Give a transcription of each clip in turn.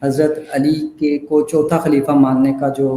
حضرت علی کے کو چوتھا خلیفہ ماننے کا جو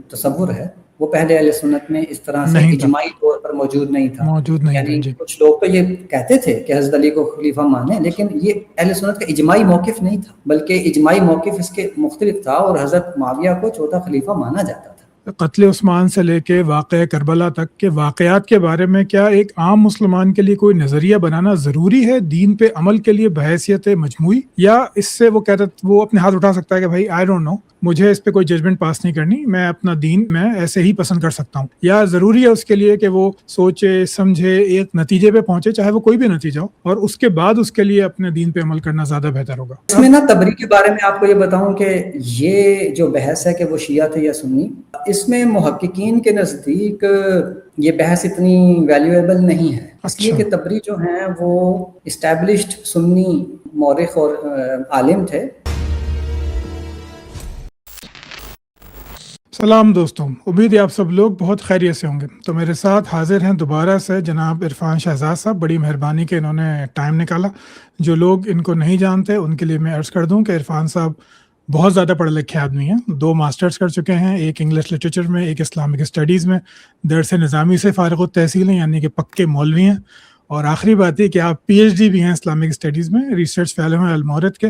تصور ہے وہ پہلے اہل سنت میں اس طرح سے نہیں تھا، اجماعی طور پر موجود نہیں تھا. موجود نہیں تھا یعنی جی. کچھ لوگ تو یہ کہتے تھے کہ حضرت علی کو خلیفہ مانیں، لیکن یہ اہل سنت کا اجماعی موقف نہیں تھا، بلکہ اجماعی موقف اس کے مختلف تھا اور حضرت معاویہ کو چوتھا خلیفہ مانا جاتا تھا. قتل عثمان سے لے کے واقعہ کربلا تک کے واقعات کے بارے میں کیا ایک عام مسلمان کے لیے کوئی نظریہ بنانا ضروری ہے دین پہ عمل کے لیے بحیثیت مجموعی، یا اس سے وہ کہتا وہ اپنے ہاتھ اٹھا سکتا ہے کہ بھائی آئی ڈونٹ نو، مجھے اس پہ کوئی ججمنٹ پاس نہیں کرنی، میں اپنا دین میں ایسے ہی پسند کر سکتا ہوں، یا ضروری ہے اس کے لیے کہ وہ سوچے سمجھے ایک نتیجے پہ پہنچے چاہے وہ کوئی بھی نتیجہ ہو، اور اس کے بعد اس کے لیے اپنے دین پہ عمل کرنا زیادہ بہتر ہوگا؟ اس میں نا تبری کے بارے میں آپ کو یہ بتاؤں کہ یہ جو بحث ہے کہ وہ شیعہ تھے یا سنی، اس میں محققین کے نزدیک یہ بحث اتنی ویلیویبل نہیں ہے، اس لیے کہ تبری جو ہیں وہ اسٹیبلشڈ سنی مورخ اور عالم تھے. سلام دوستوں، امید ہے آپ سب لوگ بہت خیریت سے ہوں گے. تو میرے ساتھ حاضر ہیں دوبارہ سے جناب عرفان شہزاد صاحب. بڑی مہربانی کہ انہوں نے ٹائم نکالا. جو لوگ ان کو نہیں جانتے ان کے لیے میں عرض کر دوں کہ عرفان صاحب بہت زیادہ پڑھے لکھے آدمی ہیں. 2 ماسٹرز کر چکے ہیں، ایک انگلش لٹریچر میں، ایک اسلامک اسٹڈیز میں. درس نظامی سے فارغ التحصیل ہیں، یعنی کہ پکے مولوی ہیں. اور آخری بات یہ کہ آپ پی ایچ ڈی بھی ہیں اسلامک اسٹڈیز میں، ریسرچ فیلو ہیں المورد کے،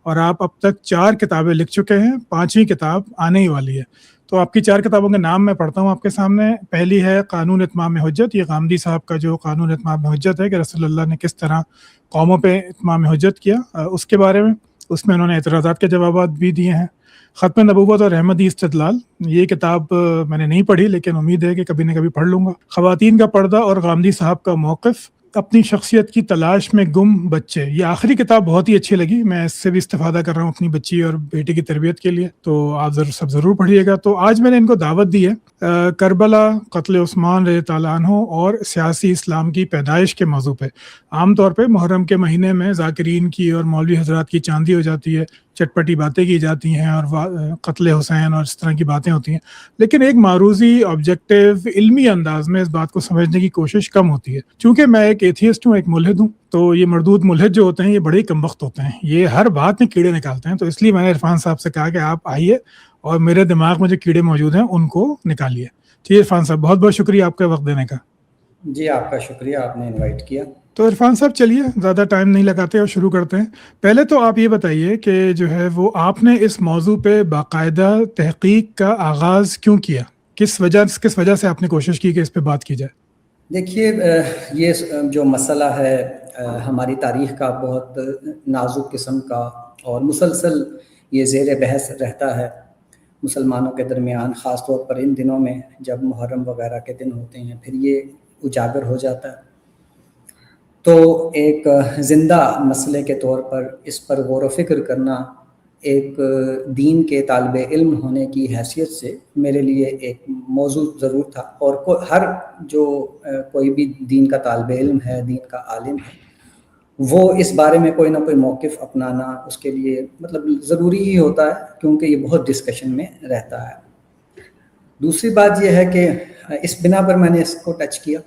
اور آپ اب تک 4 کتابیں لکھ چکے ہیں، 5ویں کتاب آنے ہی والی ہے. تو آپ کی 4 کتابوں کے نام میں پڑھتا ہوں آپ کے سامنے. پہلی ہے قانون اتمام حجت. یہ غامدی صاحب کا جو قانون اتمام حجت ہے کہ رسول اللہ نے کس طرح قوموں پہ اتمام حجت کیا، اس کے بارے میں. اس میں انہوں نے اعتراضات کے جوابات بھی دیے ہیں. ختم نبوت اور احمدی استدلال، یہ کتاب میں نے نہیں پڑھی لیکن امید ہے کہ کبھی نہ کبھی پڑھ لوں گا. خواتین کا پردہ اور غامدی صاحب کا موقف. اپنی شخصیت کی تلاش میں گم بچے، یہ آخری کتاب بہت ہی اچھی لگی. میں اس سے بھی استفادہ کر رہا ہوں اپنی بچی اور بیٹی کی تربیت کے لیے، تو آپ سب ضرور پڑھیے گا. تو آج میں نے ان کو دعوت دی ہے کربلا، قتل عثمان رضی اللہ عنہ اور سیاسی اسلام کی پیدائش کے موضوع پہ. عام طور پہ محرم کے مہینے میں ذاکرین کی اور مولوی حضرات کی چاندی ہو جاتی ہے، چٹپٹی باتیں کی جاتی ہیں اور قتل حسین اور اس طرح کی باتیں ہوتی ہیں، لیکن ایک معروضی آبجیکٹیو علمی انداز میں اس بات کو سمجھنے کی کوشش کم ہوتی ہے. چونکہ میں ایک ایتھیسٹ ہوں، ایک ملحد ہوں، تو یہ مردود ملحد جو ہوتے ہیں یہ بڑے ہی کم وقت ہوتے ہیں، یہ ہر بات میں کیڑے نکالتے ہیں. تو اس لیے میں نے عرفان صاحب سے کہا کہ آپ آئیے اور میرے دماغ میں جو کیڑے موجود ہیں ان کو نکالیے. ٹھیک عرفان صاحب، بہت بہت شکریہ آپ کا وقت دینے کا. جی آپ کا شکریہ، آپ نے انوائٹ کیا. تو عرفان صاحب چلیے زیادہ ٹائم نہیں لگاتے اور شروع کرتے ہیں. پہلے تو آپ یہ بتائیے کہ جو ہے وہ آپ نے اس موضوع پہ باقاعدہ تحقیق کا آغاز کیوں کیا؟ کس وجہ سے آپ نے کوشش کی کہ اس پہ بات کی جائے؟ دیکھیے، یہ جو مسئلہ ہے ہماری تاریخ کا بہت نازک قسم کا اور مسلسل یہ زیر بحث رہتا ہے مسلمانوں کے درمیان، خاص طور پر ان دنوں میں جب محرم وغیرہ کے دن ہوتے ہیں پھر یہ اجاگر ہو جاتا ہے. تو ایک زندہ مسئلے کے طور پر اس پر غور و فکر کرنا ایک دین کے طالب علم ہونے کی حیثیت سے میرے لیے ایک موضوع ضرور تھا. اور ہر جو کوئی بھی دین کا طالب علم ہے، دین کا عالم ہے، وہ اس بارے میں کوئی نہ کوئی موقف اپنانا اس کے لیے مطلب ضروری ہی ہوتا ہے، کیونکہ یہ بہت ڈسکشن میں رہتا ہے. دوسری بات یہ ہے کہ اس بنا پر میں نے اس کو ٹچ کیا.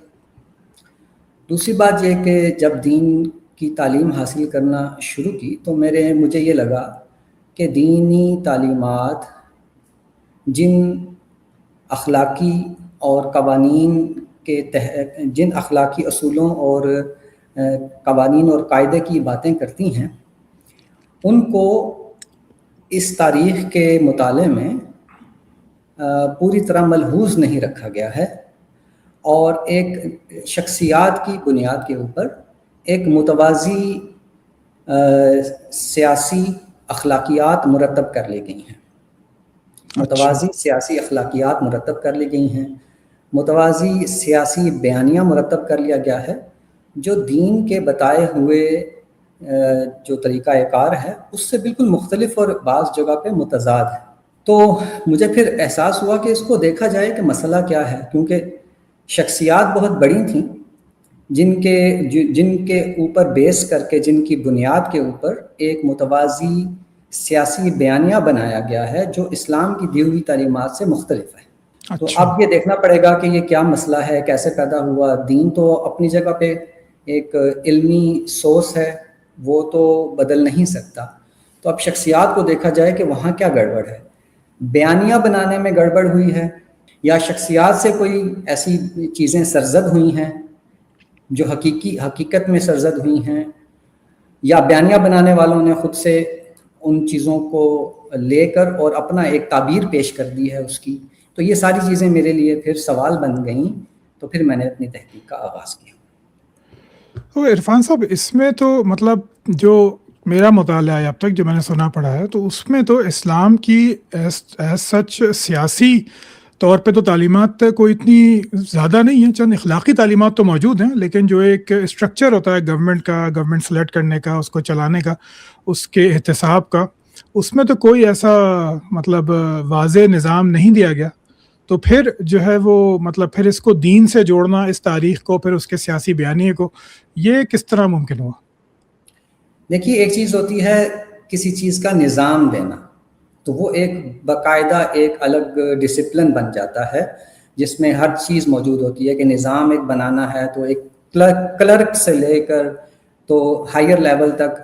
دوسری بات یہ کہ جب دین کی تعلیم حاصل کرنا شروع کی تو مجھے یہ لگا کہ دینی تعلیمات جن اخلاقی اور قوانین کے تحت، جن اخلاقی اصولوں اور قوانین اور قاعدے کی باتیں کرتی ہیں، ان کو اس تاریخ کے مطالعے میں پوری طرح ملحوظ نہیں رکھا گیا ہے، اور ایک شخصیات کی بنیاد کے اوپر ایک متوازی سیاسی اخلاقیات مرتب کر لی گئی ہیں. متوازی سیاسی اخلاقیات مرتب کر لی گئی ہیں، متوازی سیاسی بیانیہ مرتب کر لیا گیا ہے، جو دین کے بتائے ہوئے جو طریقہ کار ہے اس سے بالکل مختلف اور بعض جگہ پہ متضاد ہے. تو مجھے پھر احساس ہوا کہ اس کو دیکھا جائے کہ مسئلہ کیا ہے، کیونکہ شخصیات بہت بڑی تھیں جن کے اوپر بیس کر کے، جن کی بنیاد کے اوپر ایک متوازی سیاسی بیانیہ بنایا گیا ہے جو اسلام کی دی ہوئی تعلیمات سے مختلف ہے. تو اب یہ دیکھنا پڑے گا کہ یہ کیا مسئلہ ہے، کیسے پیدا ہوا. دین تو اپنی جگہ پہ ایک علمی سورس ہے، وہ تو بدل نہیں سکتا، تو اب شخصیات کو دیکھا جائے کہ وہاں کیا گڑبڑ ہے، بیانیہ بنانے میں گڑبڑ ہوئی ہے، یا شخصیات سے کوئی ایسی چیزیں سرزد ہوئی ہیں جو حقیقت میں سرزد ہوئی ہیں، یا بیانیہ بنانے والوں نے خود سے ان چیزوں کو لے کر اور اپنا ایک تعبیر پیش کر دی ہے اس کی. تو یہ ساری چیزیں میرے لیے پھر سوال بن گئیں، تو پھر میں نے اپنی تحقیق کا آغاز کیا. تو عرفان صاحب اس میں تو مطلب جو میرا مطالعہ ہے اب تک جو میں نے سنا پڑھا ہے تو اس میں تو اسلام کی ایز سچ سیاسی طور پہ تو تعلیمات کوئی اتنی زیادہ نہیں ہیں، چند اخلاقی تعلیمات تو موجود ہیں، لیکن جو ایک اسٹرکچر ہوتا ہے گورنمنٹ سلیکٹ کرنے کا، اس کو چلانے کا، اس کے احتساب کا، اس میں تو کوئی ایسا مطلب واضح نظام نہیں دیا گیا. تو پھر جو ہے وہ مطلب پھر اس کو دین سے جوڑنا، اس تاریخ کو، پھر اس کے سیاسی بیانیے کو، یہ کس طرح ممکن ہوا؟ دیکھیے، ایک چیز ہوتی ہے کسی چیز کا نظام دینا، تو وہ ایک باقاعدہ ایک الگ ڈسپلن بن جاتا ہے جس میں ہر چیز موجود ہوتی ہے. کہ نظام ایک بنانا ہے تو ایک کلرک سے لے کر تو ہائر لیول تک،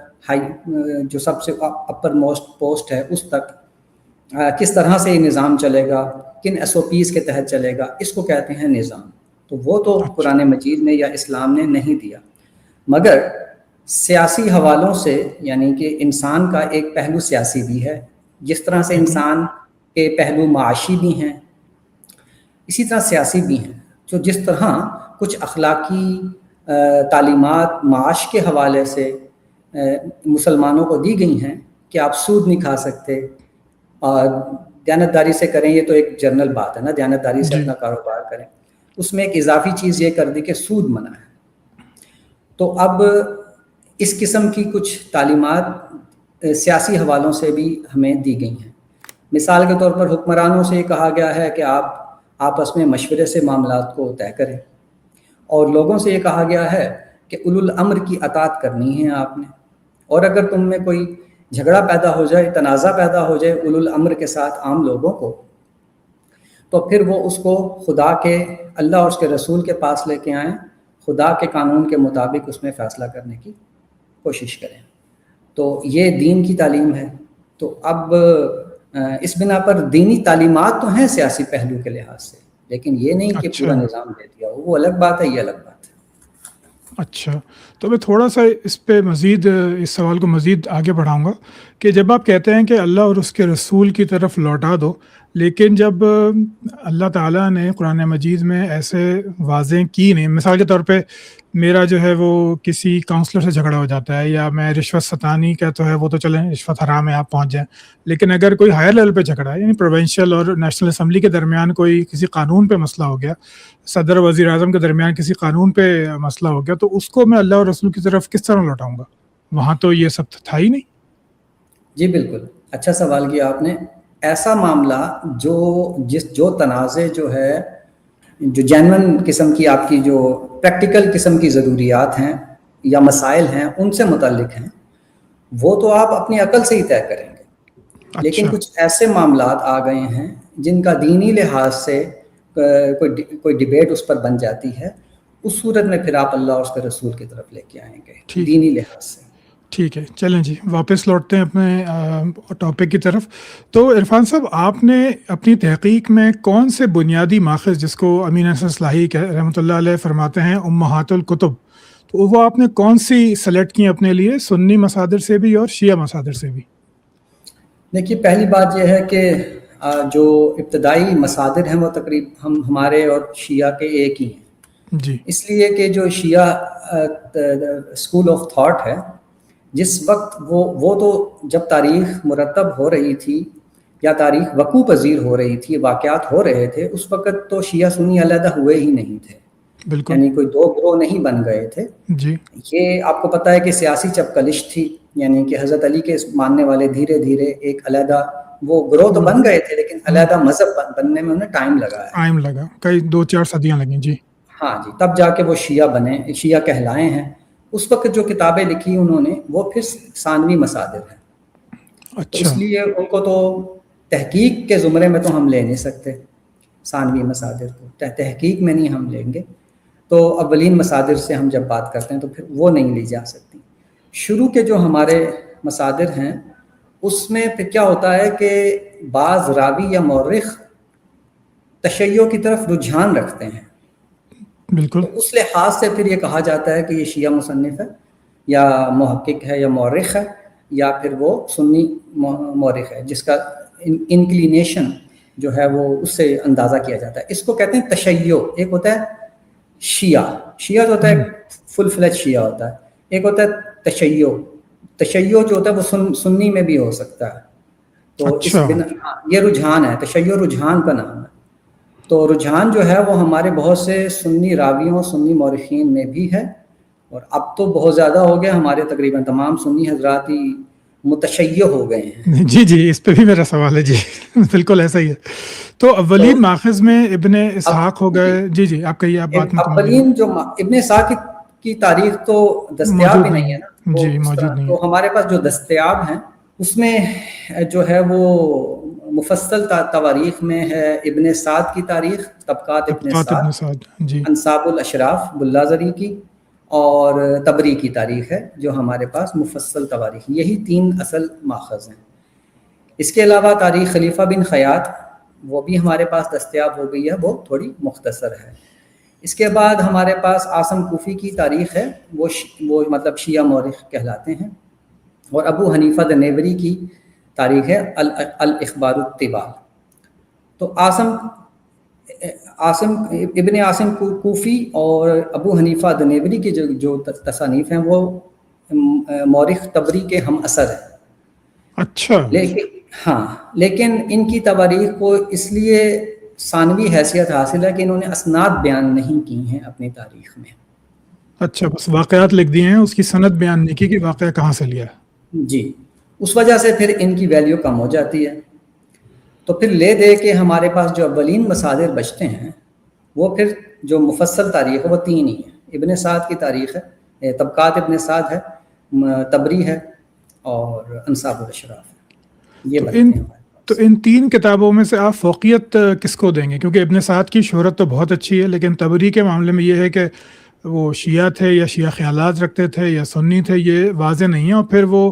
جو سب سے اپر موسٹ پوسٹ ہے اس تک کس طرح سے یہ نظام چلے گا، کن ایس او پیز کے تحت چلے گا، اس کو کہتے ہیں نظام. تو وہ تو قرآن مجید نے یا اسلام نے نہیں دیا، مگر سیاسی حوالوں سے، یعنی کہ انسان کا ایک پہلو سیاسی بھی ہے، جس طرح سے انسان کے پہلو معاشی بھی ہیں اسی طرح سیاسی بھی ہیں. تو جس طرح کچھ اخلاقی تعلیمات معاش کے حوالے سے مسلمانوں کو دی گئی ہیں کہ آپ سود نہیں کھا سکتے، اور دیانتداری سے کریں، یہ تو ایک جنرل بات ہے نا، دیانتداری سے اپنا کاروبار کریں. اس میں ایک اضافی چیز یہ کر دی کہ سود منع ہے. تو اب اس قسم کی کچھ تعلیمات سیاسی حوالوں سے بھی ہمیں دی گئی ہیں. مثال کے طور پر حکمرانوں سے یہ کہا گیا ہے کہ آپ آپس میں مشورے سے معاملات کو طے کریں، اور لوگوں سے یہ کہا گیا ہے کہ اولو الامر کی اطاعت کرنی ہے آپ نے. اور اگر تم میں کوئی جھگڑا پیدا ہو جائے، تنازع پیدا ہو جائے اولو الامر کے ساتھ عام لوگوں کو، تو پھر وہ اس کو خدا کے، اللہ اور اس کے رسول کے پاس لے کے آئیں، خدا کے قانون کے مطابق اس میں فیصلہ کرنے کی کوشش کریں. تو یہ دین کی تعلیم ہے. تو اب اس بنا پر دینی تعلیمات تو ہیں سیاسی پہلو کے لحاظ سے، لیکن یہ نہیں کہ پورا نظام دے دیا، وہ الگ بات ہے، یہ الگ بات ہے. اچھا، تو میں تھوڑا سا اس پہ مزید اس سوال کو مزید آگے بڑھاؤں گا کہ جب آپ کہتے ہیں کہ اللہ اور اس کے رسول کی طرف لوٹا دو، لیکن جب اللہ تعالیٰ نے قرآن مجید میں ایسے واضح کی نہیں، مثال کے طور پہ میرا جو ہے وہ کسی کاؤنسلر سے جھگڑا ہو جاتا ہے، یا میں رشوت ستانی کا تو ہے وہ تو چلیں رشوت حرام ہے آپ پہنچ جائیں، لیکن اگر کوئی ہائر لیول پہ جھگڑا ہے، یعنی پروونشل اور نیشنل اسمبلی کے درمیان کوئی کسی قانون پہ مسئلہ ہو گیا، صدر وزیر اعظم کے درمیان کسی قانون پہ مسئلہ ہو گیا، تو اس کو میں اللہ اور رسول کی طرف کس طرح لوٹاؤں گا؟ وہاں تو یہ سب تھا ہی نہیں. جی بالکل، اچھا سوال کیا آپ نے. ایسا معاملہ جو تنازع جو ہے، جو جینون قسم کی آپ کی جو پریکٹیکل قسم کی ضروریات ہیں یا مسائل ہیں ان سے متعلق ہیں، وہ تو آپ اپنی عقل سے ہی طے کریں گے. لیکن کچھ ایسے معاملات آ گئے ہیں جن کا دینی لحاظ سے کوئی ڈیبیٹ اس پر بن جاتی ہے، اس صورت میں پھر آپ اللہ اور اس کے رسول کی طرف لے کے آئیں گے دینی لحاظ سے. ٹھیک ہے، چلیں جی واپس لوٹتے ہیں اپنے ٹاپک کی طرف. تو عرفان صاحب، آپ نے اپنی تحقیق میں کون سے بنیادی ماخذ، جس کو امین احسن اصلاحی رحمۃ اللہ علیہ فرماتے ہیں امہات الکتب، تو وہ آپ نے کون سی سلیکٹ کی اپنے لیے، سنی مصادر سے بھی اور شیعہ مصادر سے بھی؟ دیکھیے، پہلی بات یہ ہے کہ جو ابتدائی مصادر ہیں وہ تقریباً ہمارے اور شیعہ کے ایک ہی ہیں. جی، اس لیے کہ جو شیعہ اسکول آف تھاٹ ہے، جس وقت وہ تو جب تاریخ مرتب ہو رہی تھی یا تاریخ وقوع پذیر ہو رہی تھی، واقعات ہو رہے تھے، اس وقت تو شیعہ سنی علیحدہ ہوئے ہی نہیں تھے. بالکل، یعنی کوئی دو گروہ نہیں بن گئے تھے. جی، یہ آپ کو پتہ ہے کہ سیاسی چپکلش تھی، یعنی کہ حضرت علی کے ماننے والے دھیرے دھیرے ایک علیحدہ، وہ گروہ تو بن گئے تھے لیکن علیحدہ مذہب بننے میں انہیں ٹائم لگا، کئی 2-4 صدیاں لگیں. جی ہاں جی، تب جا کے وہ شیعہ بنے، شیعہ کہلائے ہیں. اس وقت جو کتابیں لکھی انہوں نے وہ پھر ثانوی مصادر ہیں. تو اس لیے ان کو تو تحقیق کے زمرے میں تو ہم لے نہیں سکتے، ثانوی مصادر کو تحقیق میں نہیں ہم لیں گے. تو اولین مصادر سے ہم جب بات کرتے ہیں تو پھر وہ نہیں لی جا سکتی. شروع کے جو ہمارے مصادر ہیں اس میں پھر کیا ہوتا ہے کہ بعض راوی یا مورخ تشیع کی طرف رجحان رکھتے ہیں، بالکل تو اس لحاظ سے پھر یہ کہا جاتا ہے کہ یہ شیعہ مصنف ہے یا محقق ہے یا مورخ ہے، یا پھر وہ سنی مورخ ہے جس کا انکلینیشن جو ہے وہ اس سے اندازہ کیا جاتا ہے. اس کو کہتے ہیں تشیع. ایک ہوتا ہے شیعہ جو ہوتا ہے فل فلیج شیعہ ہوتا ہے، ایک ہوتا ہے تشیع. تشیع جو ہوتا ہے وہ سنی میں بھی ہو سکتا ہے. تو اس اچھا بنا یہ رجحان ہے، تشیع رجحان کا نام ہے. تو رجحان جو ہے وہ ہمارے بہت سے سنی راویوں سنی مورخین میں بھی ہے، اور اب تو بہت زیادہ ہو گیا، ہمارے تقریباً تمام سنی حضرات ہی متشیع ہو گئے ہیں. جی اس پہ بھی میرا سوال ہے. جی بالکل ایسا ہی ہے. تو اولین ماخذ میں ابن اسحاق ہو گئے. جی آپ کہیے، آپ بات مکمل کیجیے. اولین جو ابن اسحاق کی تاریخ تو دستیاب ہی نہیں ہے نا. جی موجود نہیں ہے. تو ہمارے پاس جو دستیاب ہیں اس میں جو ہے وہ مفصل تواریخ میں ہے ابن سعد کی تاریخ، طبقات ابن سعد، جی انصاب الاشراف بلازری کی، اور تبری کی تاریخ ہے جو ہمارے پاس مفصل تواریخ. یہی 3 اصل ماخذ ہیں. اس کے علاوہ تاریخ خلیفہ بن خیاط وہ بھی ہمارے پاس دستیاب ہو گئی ہے، وہ تھوڑی مختصر ہے. اس کے بعد ہمارے پاس عاصم کوفی کی تاریخ ہے، وہ مطلب شیعہ مورخ کہلاتے ہیں. اور ابو حنیفہ دنیوری کی تاریخ ہے الاخبار الطبال. تو ابن عاصم کوفی اور ابو حنیفہ دنیوری کی جو تصانیف ہیں وہ مورخ تبری کے ہم اثر ہیں. اچھا. لیکن ان کی تواریخ کو اس لیے ثانوی حیثیت حاصل ہے کہ انہوں نے اسناد بیان نہیں کی ہیں اپنی تاریخ میں. اچھا، بس واقعات لکھ دیے ہیں، اس کی سند بیان نہیں کی کہ واقعہ کہاں سے لیا. جی اس وجہ سے پھر ان کی ویلیو کم ہو جاتی ہے. تو پھر لے دے کے ہمارے پاس جو اولین مصادر بچتے ہیں وہ پھر جو مفصل تاریخ ہے وہ 3 ہی ہیں. ابن سعد کی تاریخ ہے، طبقات ابن سعد ہے، تبری ہے، اور انصاب الاشراف ہے. یہ تو ان 3 کتابوں میں سے آپ فوقیت کس کو دیں گے؟ کیونکہ ابن سعد کی شہرت تو بہت اچھی ہے، لیکن تبری کے معاملے میں یہ ہے کہ وہ شیعہ تھے یا شیعہ خیالات رکھتے تھے یا سنی تھے، یہ واضح نہیں ہے. اور پھر وہ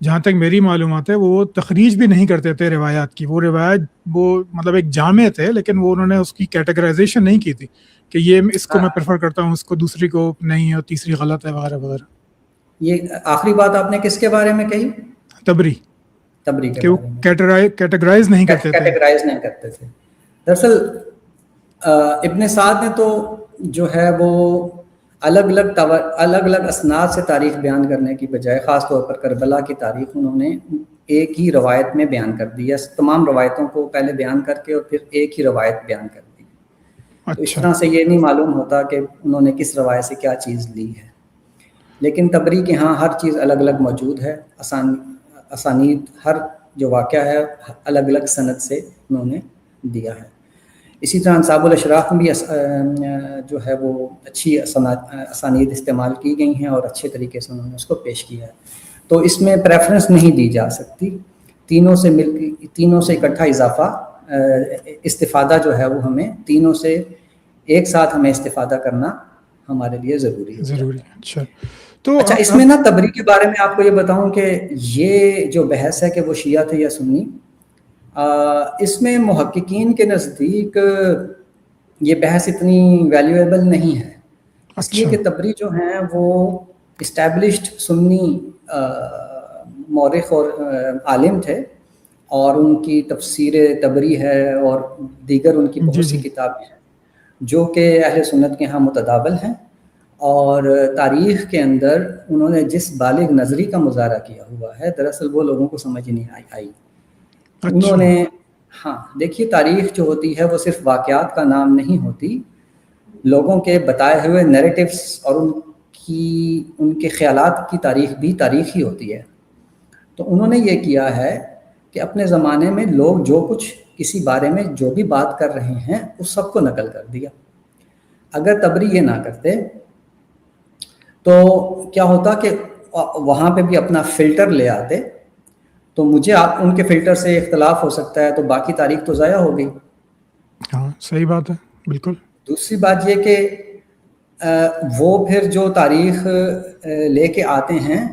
جہاں تک میری معلومات ہے وہ تخریج بھی نہیں کرتے تھے روایات کی. وہ روایت وہ مطلب ایک جامع تھے، لیکن وہ انہوں نے اس کی کیٹیگرائزیشن نہیں کی تھی کہ یہ اس کو میں پریفر کرتا ہوں، اس کو دوسری کو نہیں، اور تیسری غلط ہے وغیرہ وغیرہ. یہ آخری بات آپ نے کس کے بارے میں کہی؟ تبری کے کہ وہ کیٹیگرائز نہیں کرتے تھے. دراصل ابن سعد نے تو جو ہے وہ الگ الگ اسناد سے تاریخ بیان کرنے کی بجائے خاص طور پر کربلا کی تاریخ انہوں نے ایک ہی روایت میں بیان کر دی ہے. تمام روایتوں کو پہلے بیان کر کے اور پھر ایک ہی روایت بیان کر دی. تو اس طرح سے یہ نہیں معلوم ہوتا کہ انہوں نے کس روایت سے کیا چیز لی ہے. لیکن تبری کے ہاں ہر چیز الگ الگ موجود ہے. اسانید ہر جو واقعہ ہے الگ الگ سند سے انہوں نے دیا ہے. اسی طرح انصاب الاشراف میں بھی جو ہے وہ اچھی اسانید استعمال کی گئی ہیں اور اچھے طریقے سے انہوں نے اس کو پیش کیا ہے. تو اس میں پریفرنس نہیں دی جا سکتی. تینوں سے اکٹھا اضافہ استفادہ جو ہے وہ ہمیں تینوں سے ایک ساتھ ہمیں استفادہ کرنا ہمارے لیے ضروری ہے. اچھا اس میں نا تبری کے بارے میں آپ کو یہ بتاؤں کہ یہ جو بحث ہے کہ وہ شیعہ تھے یا سنی، اس میں محققین کے نزدیک یہ بحث اتنی ویلیویبل نہیں ہے. اس لیے کہ تبری جو ہیں وہ اسٹیبلشڈ سنی مورخ اور عالم تھے، اور ان کی تفسیر تبری ہے اور دیگر ان کی بہت سی کتابیں ہیں جو کہ اہل سنت کے ہاں متداول ہیں. اور تاریخ کے اندر انہوں نے جس بالغ نظری کا مظاہرہ کیا ہوا ہے دراصل وہ لوگوں کو سمجھ نہیں آئی. انہوں نے دیکھیے تاریخ جو ہوتی ہے وہ صرف واقعات کا نام نہیں ہوتی، لوگوں کے بتائے ہوئے نیریٹیوز اور ان کے خیالات کی تاریخ بھی تاریخ ہی ہوتی ہے. تو انہوں نے یہ کیا ہے کہ اپنے زمانے میں لوگ جو کچھ کسی بارے میں جو بھی بات کر رہے ہیں اس سب کو نقل کر دیا. اگر تبری یہ نہ کرتے تو کیا ہوتا کہ وہاں پہ بھی اپنا فلٹر لے آتے، تو مجھے ان کے فلٹر سے اختلاف ہو سکتا ہے، تو باقی تاریخ تو ضائع ہو گئی. ہاں صحیح بات ہے بالکل. دوسری بات یہ کہ وہ پھر جو تاریخ لے کے آتے ہیں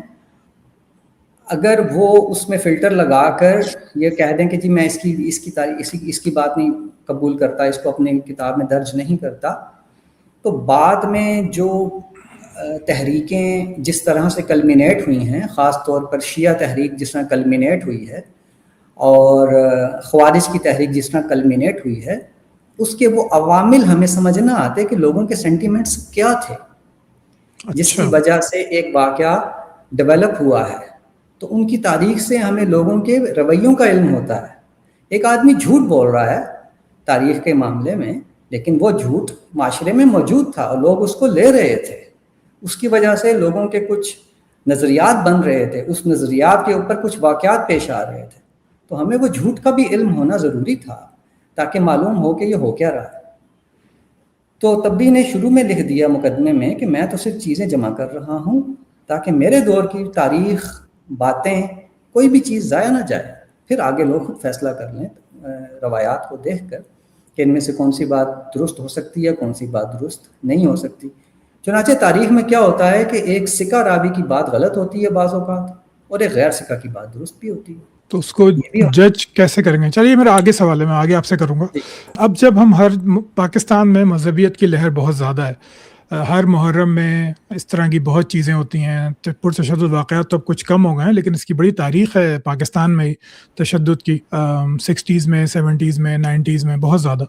اگر وہ اس میں فلٹر لگا کر یہ کہہ دیں کہ جی میں اس کی تاریخ اس کی بات نہیں قبول کرتا، اس کو اپنی کتاب میں درج نہیں کرتا، تو بعد میں جو تحریکیں جس طرح سے کلمینیٹ ہوئی ہیں، خاص طور پر شیعہ تحریک جس طرح کلمینیٹ ہوئی ہے اور خوارج کی تحریک جس طرح کلمینیٹ ہوئی ہے، اس کے وہ عوامل ہمیں سمجھ نہ آتے کہ لوگوں کے سینٹیمنٹس کیا تھے جس کی وجہ سے ایک واقعہ ڈیولپ ہوا ہے. تو ان کی تاریخ سے ہمیں لوگوں کے رویوں کا علم ہوتا ہے. ایک آدمی جھوٹ بول رہا ہے تاریخ کے معاملے میں، لیکن وہ جھوٹ معاشرے میں موجود تھا اور لوگ اس کو لے رہے تھے، اس کی وجہ سے لوگوں کے کچھ نظریات بن رہے تھے، اس نظریات کے اوپر کچھ واقعات پیش آ رہے تھے. تو ہمیں وہ جھوٹ کا بھی علم ہونا ضروری تھا تاکہ معلوم ہو کہ یہ ہو کیا رہا ہے. تو تبی نے شروع میں لکھ دیا مقدمے میں کہ میں تو صرف چیزیں جمع کر رہا ہوں تاکہ میرے دور کی تاریخ، باتیں، کوئی بھی چیز ضائع نہ جائے. پھر آگے لوگ خود فیصلہ کر لیں روایات کو دیکھ کر کہ ان میں سے کون سی بات درست ہو سکتی ہے، کون سی بات درست نہیں ہو سکتی. چنانچہ تاریخ میں کیا ہوتا ہے کہ ایک سکہ راوی کی بات غلط ہوتی ہے بعض اوقات، اور ایک غیر سکہ کی بات درست بھی ہوتی ہے. تو اس کو جج کیسے کریں گے؟ چلیے میرا آگے سوال ہے، میں آگے آپ سے کروں گا. اب جب ہم پاکستان میں مذہبیت کی لہر بہت زیادہ ہے، ہر محرم میں اس طرح کی بہت چیزیں ہوتی ہیں، پرتشدد واقعات تو اب کچھ کم ہو گئے ہیں، لیکن اس کی بڑی تاریخ ہے پاکستان میں تشدد کی، 60s میں، 70s میں، 90s میں بہت زیادہ.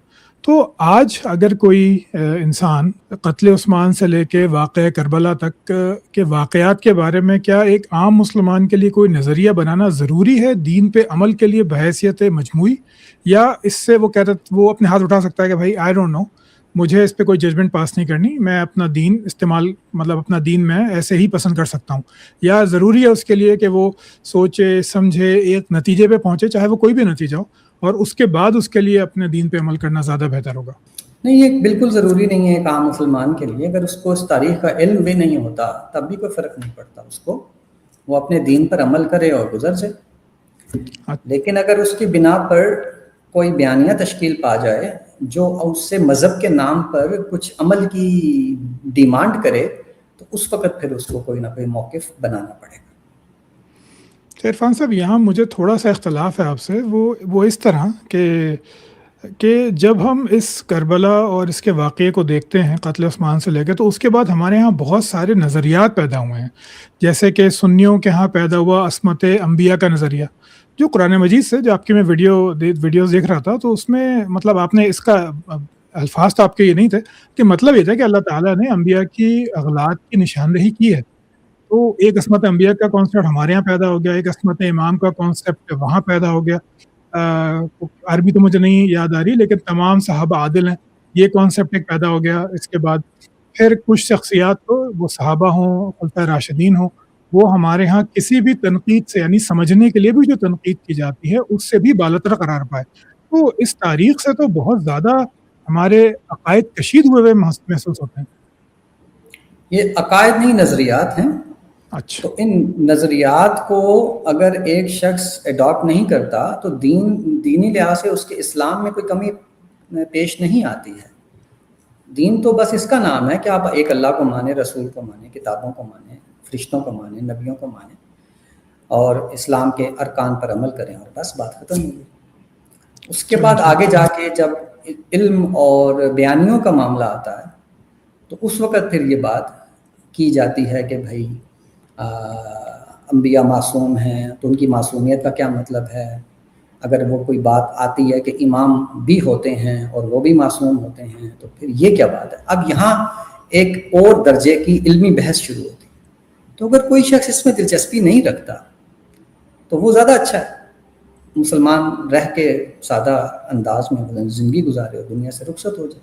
تو آج اگر کوئی انسان قتل عثمان سے لے کے واقعہ کربلا تک کے واقعات کے بارے میں، کیا ایک عام مسلمان کے لیے کوئی نظریہ بنانا ضروری ہے دین پہ عمل کے لیے بحیثیت مجموعی، یا اس سے وہ اپنے ہاتھ اٹھا سکتا ہے کہ بھائی آئی ڈونٹ نو، مجھے اس پہ کوئی ججمنٹ پاس نہیں کرنی، میں اپنا دین اپنا دین میں ایسے ہی پسند کر سکتا ہوں؟ یا ضروری ہے اس کے لیے کہ وہ سوچے سمجھے ایک نتیجے پہ پہنچے، چاہے وہ کوئی بھی نتیجہ ہو، اور اس کے بعد اس کے لیے اپنے دین پہ عمل کرنا زیادہ بہتر ہوگا؟ نہیں، یہ بالکل ضروری نہیں ہے ایک عام مسلمان کے لیے. اگر اس کو اس تاریخ کا علم بھی نہیں ہوتا تب بھی کوئی فرق نہیں پڑتا اس کو، وہ اپنے دین پر عمل کرے اور گزر جائے. لیکن اگر اس کی بنا پر کوئی بیانیہ تشکیل پا جائے جو اس سے مذہب کے نام پر کچھ عمل کی ڈیمانڈ کرے، تو اس وقت پھر اس کو کوئی نہ کوئی موقف بنانا پڑے گا. عرفان صاحب، یہاں مجھے تھوڑا سا اختلاف ہے آپ سے، وہ اس طرح کہ جب ہم اس کربلا اور اس کے واقعے کو دیکھتے ہیں قتل عثمان سے لے کے، تو اس کے بعد ہمارے ہاں بہت سارے نظریات پیدا ہوئے ہیں. جیسے کہ سنیوں کے ہاں پیدا ہوا عصمت انبیاء کا نظریہ، جو قرآن مجید سے، جو آپ کی میں ویڈیوز دیکھ رہا تھا، تو اس میں مطلب آپ نے اس کا الفاظ تو آپ کے یہ نہیں تھے کہ مطلب یہ تھا کہ اللہ تعالیٰ نے انبیاء کی اغلاط کی نشاندہی کی ہے. تو ایک عصمت انبیاء کا کانسیپٹ ہمارے یہاں پیدا ہو گیا، ایک عصمت امام کا کانسیپٹ وہاں پیدا ہو گیا. عربی تو مجھے نہیں یاد آ رہی، لیکن تمام صحابہ عادل ہیں، یہ کانسیپٹ ایک پیدا ہو گیا. اس کے بعد پھر کچھ شخصیات کو، وہ صحابہ ہوں، خلفائے راشدین ہوں، وہ ہمارے ہاں کسی بھی تنقید سے، یعنی سمجھنے کے لیے بھی جو تنقید کی جاتی ہے، اس سے بھی بالاتر قرار پائے. تو اس تاریخ سے تو بہت زیادہ ہمارے عقائد کشید ہوئے محسوس ہوتے ہیں. یہ عقائد نہیں، نظریات ہیں. اچھا، تو ان نظریات کو اگر ایک شخص اڈاپٹ نہیں کرتا تو دینی لحاظ سے اس کے اسلام میں کوئی کمی پیش نہیں آتی ہے. دین تو بس اس کا نام ہے کہ آپ ایک اللہ کو مانیں، رسول کو مانیں، کتابوں کو مانیں، فرشتوں کو مانیں، نبیوں کو مانیں، اور اسلام کے ارکان پر عمل کریں، اور بس بات ختم ہوئی. اس کے بعد آگے جا کے جب علم اور بیانیوں کا معاملہ آتا ہے تو اس وقت پھر یہ بات کی جاتی ہے کہ بھائی انبیاء معصوم ہیں، تو ان کی معصومیت کا کیا مطلب ہے؟ اگر وہ کوئی بات آتی ہے کہ امام بھی ہوتے ہیں اور وہ بھی معصوم ہوتے ہیں، تو پھر یہ کیا بات ہے؟ اب یہاں ایک اور درجے کی علمی بحث شروع ہوتی ہے. تو اگر کوئی شخص اس میں دلچسپی نہیں رکھتا تو وہ زیادہ اچھا ہے، مسلمان رہ کے سادہ انداز میں زندگی گزارے اور دنیا سے رخصت ہو جائے.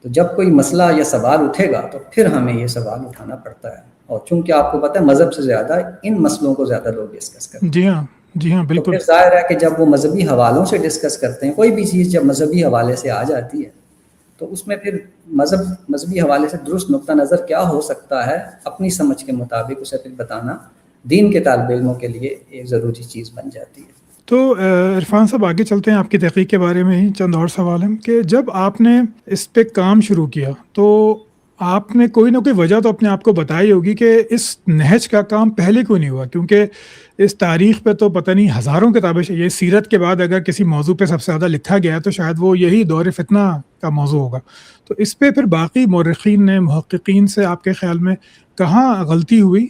تو جب کوئی مسئلہ یا سوال اٹھے گا تو پھر ہمیں یہ سوال اٹھانا پڑتا ہے. اور چونکہ آپ کو پتہ ہے مذہب سے زیادہ ان مسئلوں کو زیادہ لوگ ڈسکس کرتے ہیں. جی ہاں بالکل. تو پھر ظاہر ہے کہ جب وہ مذہبی حوالوں سے ڈسکس کرتے ہیں، کوئی بھی چیز جب مذہبی حوالے سے آ جاتی ہے تو اس میں پھر مذہبی حوالے سے درست نقطہ نظر کیا ہو سکتا ہے، اپنی سمجھ کے مطابق اسے پھر بتانا دین کے طالب علموں کے لیے ایک ضروری چیز بن جاتی ہے. تو عرفان صاحب آگے چلتے ہیں، آپ کی تحقیق کے بارے میں ہی چند اور سوال ہیں کہ جب آپ نے اس پہ کام شروع کیا تو آپ نے کوئی نہ کوئی وجہ تو اپنے آپ کو بتائی ہوگی کہ اس نہج کا کام پہلے کیوں نہیں ہوا، کیونکہ اس تاریخ پہ تو پتہ نہیں ہزاروں کتابیں، یہ سیرت کے بعد اگر کسی موضوع پہ سب سے زیادہ لکھا گیا ہے تو شاید وہ یہی دور فتنہ کا موضوع ہوگا. تو اس پہ پھر باقی مورخین نے، محققین سے آپ کے خیال میں کہاں غلطی ہوئی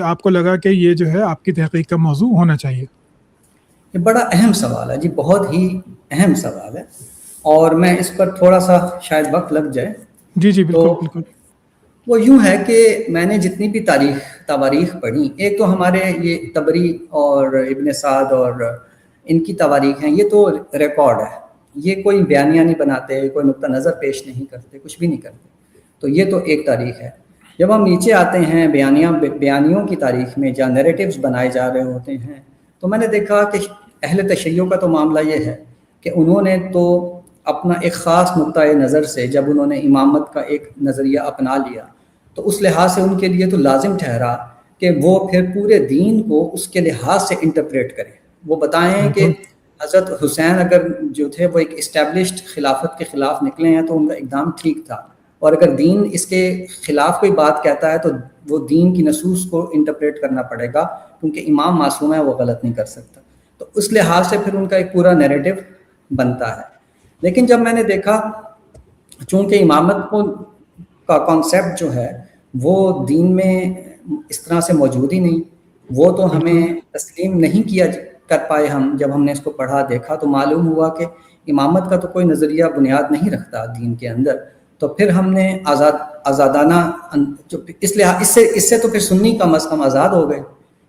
آپ کو لگا کہ یہ جو ہے آپ کی تحقیق کا موضوع ہونا چاہیے؟ یہ بڑا اہم سوال ہے جی، بہت ہی اہم سوال ہے، اور میں اس پر تھوڑا سا شاید وقت لگ جائے. جی جی تو بالکل بالکل. وہ یوں ہے کہ میں نے جتنی بھی تواریخ پڑھی، ایک تو ہمارے یہ طبری اور ابن سعد اور ان کی تواریخ ہیں، یہ تو ریکارڈ ہے، یہ کوئی بیانیہ نہیں بناتے، کوئی نقطہ نظر پیش نہیں کرتے، کچھ بھی نہیں کرتے. تو یہ تو ایک تاریخ ہے. جب ہم نیچے آتے ہیں بیانیوں کی تاریخ میں، جہاں نیریٹیوز بنائے جا رہے ہوتے ہیں، تو میں نے دیکھا کہ اہل تشیع کا تو معاملہ یہ ہے کہ انہوں نے تو اپنا ایک خاص نقطۂ نظر سے جب انہوں نے امامت کا ایک نظریہ اپنا لیا، تو اس لحاظ سے ان کے لیے تو لازم ٹھہرا کہ وہ پھر پورے دین کو اس کے لحاظ سے انٹرپریٹ کریں. وہ بتائیں کہ بالکل حضرت حسین اگر جو تھے وہ ایک اسٹیبلشڈ خلافت کے خلاف نکلے ہیں تو ان کا اقدام ٹھیک تھا، اور اگر دین اس کے خلاف کوئی بات کہتا ہے تو وہ دین کی نصوص کو انٹرپریٹ کرنا پڑے گا، کیونکہ امام معصوم ہے، وہ غلط نہیں کر سکتا. تو اس لحاظ سے پھر ان کا ایک پورا نیریٹو بنتا ہے. لیکن جب میں نے دیکھا چونکہ امامت کا کانسیپٹ جو ہے وہ دین میں اس طرح سے موجود ہی نہیں، وہ تو بالکل. ہمیں تسلیم نہیں کر پائے. جب ہم نے اس کو پڑھا دیکھا تو معلوم ہوا کہ امامت کا تو کوئی نظریہ بنیاد نہیں رکھتا دین کے اندر. تو پھر ہم نے آزادانہ اس سے تو پھر سنی کم از کم آزاد ہو گئے،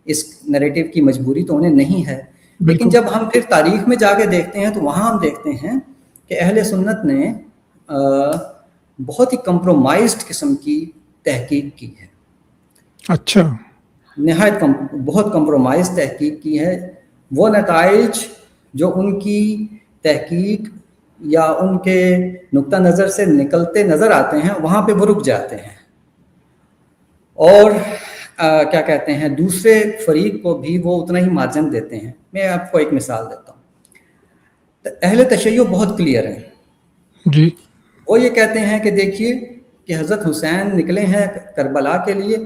اس نیریٹو کی مجبوری تو انہیں نہیں ہے. لیکن بالکل. جب ہم پھر تاریخ میں جا کے دیکھتے ہیں تو وہاں ہم دیکھتے ہیں کہ اہل سنت نے بہت ہی کمپرومائزڈ قسم کی تحقیق کی ہے. اچھا. نہایت بہت کمپرومائز تحقیق کی ہے. وہ نتائج جو ان کی تحقیق یا ان کے نقطہ نظر سے نکلتے نظر آتے ہیں، وہاں پہ وہ رک جاتے ہیں، اور کیا کہتے ہیں دوسرے فریق کو بھی وہ اتنا ہی مارجن دیتے ہیں. میں آپ کو ایک مثال دیتا ہوں. اہل تشیع بہت کلیئر ہیں. جی. وہ یہ کہتے ہیں کہ دیکھیے کہ حضرت حسین نکلے ہیں کربلا کے لیے،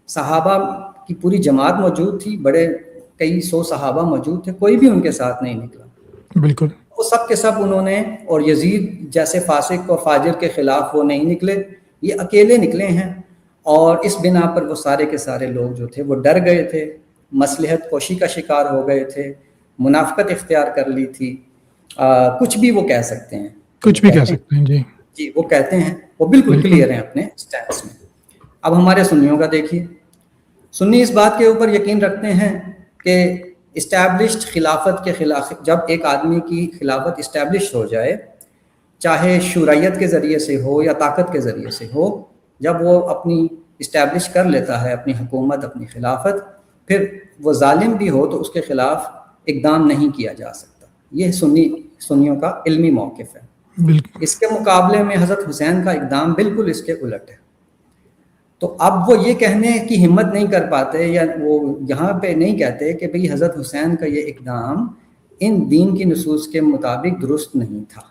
صحابہ کی پوری جماعت موجود تھی، بڑے کئی سو صحابہ موجود تھے، کوئی بھی ان کے ساتھ نہیں نکلا. بالکل. وہ سب کے سب انہوں نے، اور یزید جیسے فاسق اور فاجر کے خلاف وہ نہیں نکلے، یہ اکیلے نکلے ہیں. اور اس بنا پر وہ سارے کے سارے لوگ جو تھے وہ ڈر گئے تھے، مصلحت کوشی کا شکار ہو گئے تھے، منافقت اختیار کر لی تھی. کچھ بھی وہ کہہ سکتے ہیں، کچھ بھی کہہ سکتے ہیں. جی جی وہ کہتے ہیں، وہ بالکل کلیئر ہیں اپنے سٹینس میں. اب ہمارے سنیوں کا دیکھیے، سنی اس بات کے اوپر یقین رکھتے ہیں کہ اسٹیبلشڈ خلافت کے خلاف، جب ایک آدمی کی خلافت اسٹیبلش ہو جائے، چاہے شورائیت کے ذریعے سے ہو یا طاقت کے ذریعے سے ہو، جب وہ اپنی اسٹیبلش کر لیتا ہے اپنی حکومت، اپنی خلافت، پھر وہ ظالم بھی ہو تو اس کے خلاف اقدام نہیں کیا جا سکتا. یہ سنیوں کا علمی موقف ہے. بالکل. اس کے مقابلے میں حضرت حسین کا اقدام بالکل اس کے الٹ ہے. تو اب وہ یہ کہنے کی ہمت نہیں کر پاتے، یا وہ یہاں پہ نہیں کہتے کہ بھئی حضرت حسین کا یہ اقدام ان دین کی نصوص کے مطابق درست نہیں تھا.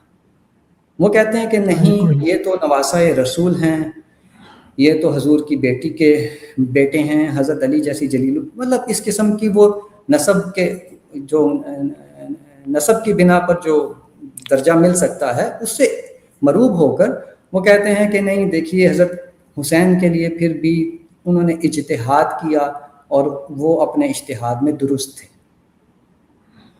وہ کہتے ہیں کہ نہیں، یہ تو نواسہ رسول ہیں، یہ تو حضور کی بیٹی کے بیٹے ہیں، حضرت علی جیسی جلیل، مطلب اس قسم کی وہ نسب کی بنا پر جو درجہ مل سکتا ہے اس سے مروب ہو کر وہ کہتے ہیں کہ نہیں، دیکھیے حضرت حسین کے لیے پھر بھی انہوں نے اجتہاد کیا اور وہ اپنے اجتہاد میں درست تھے.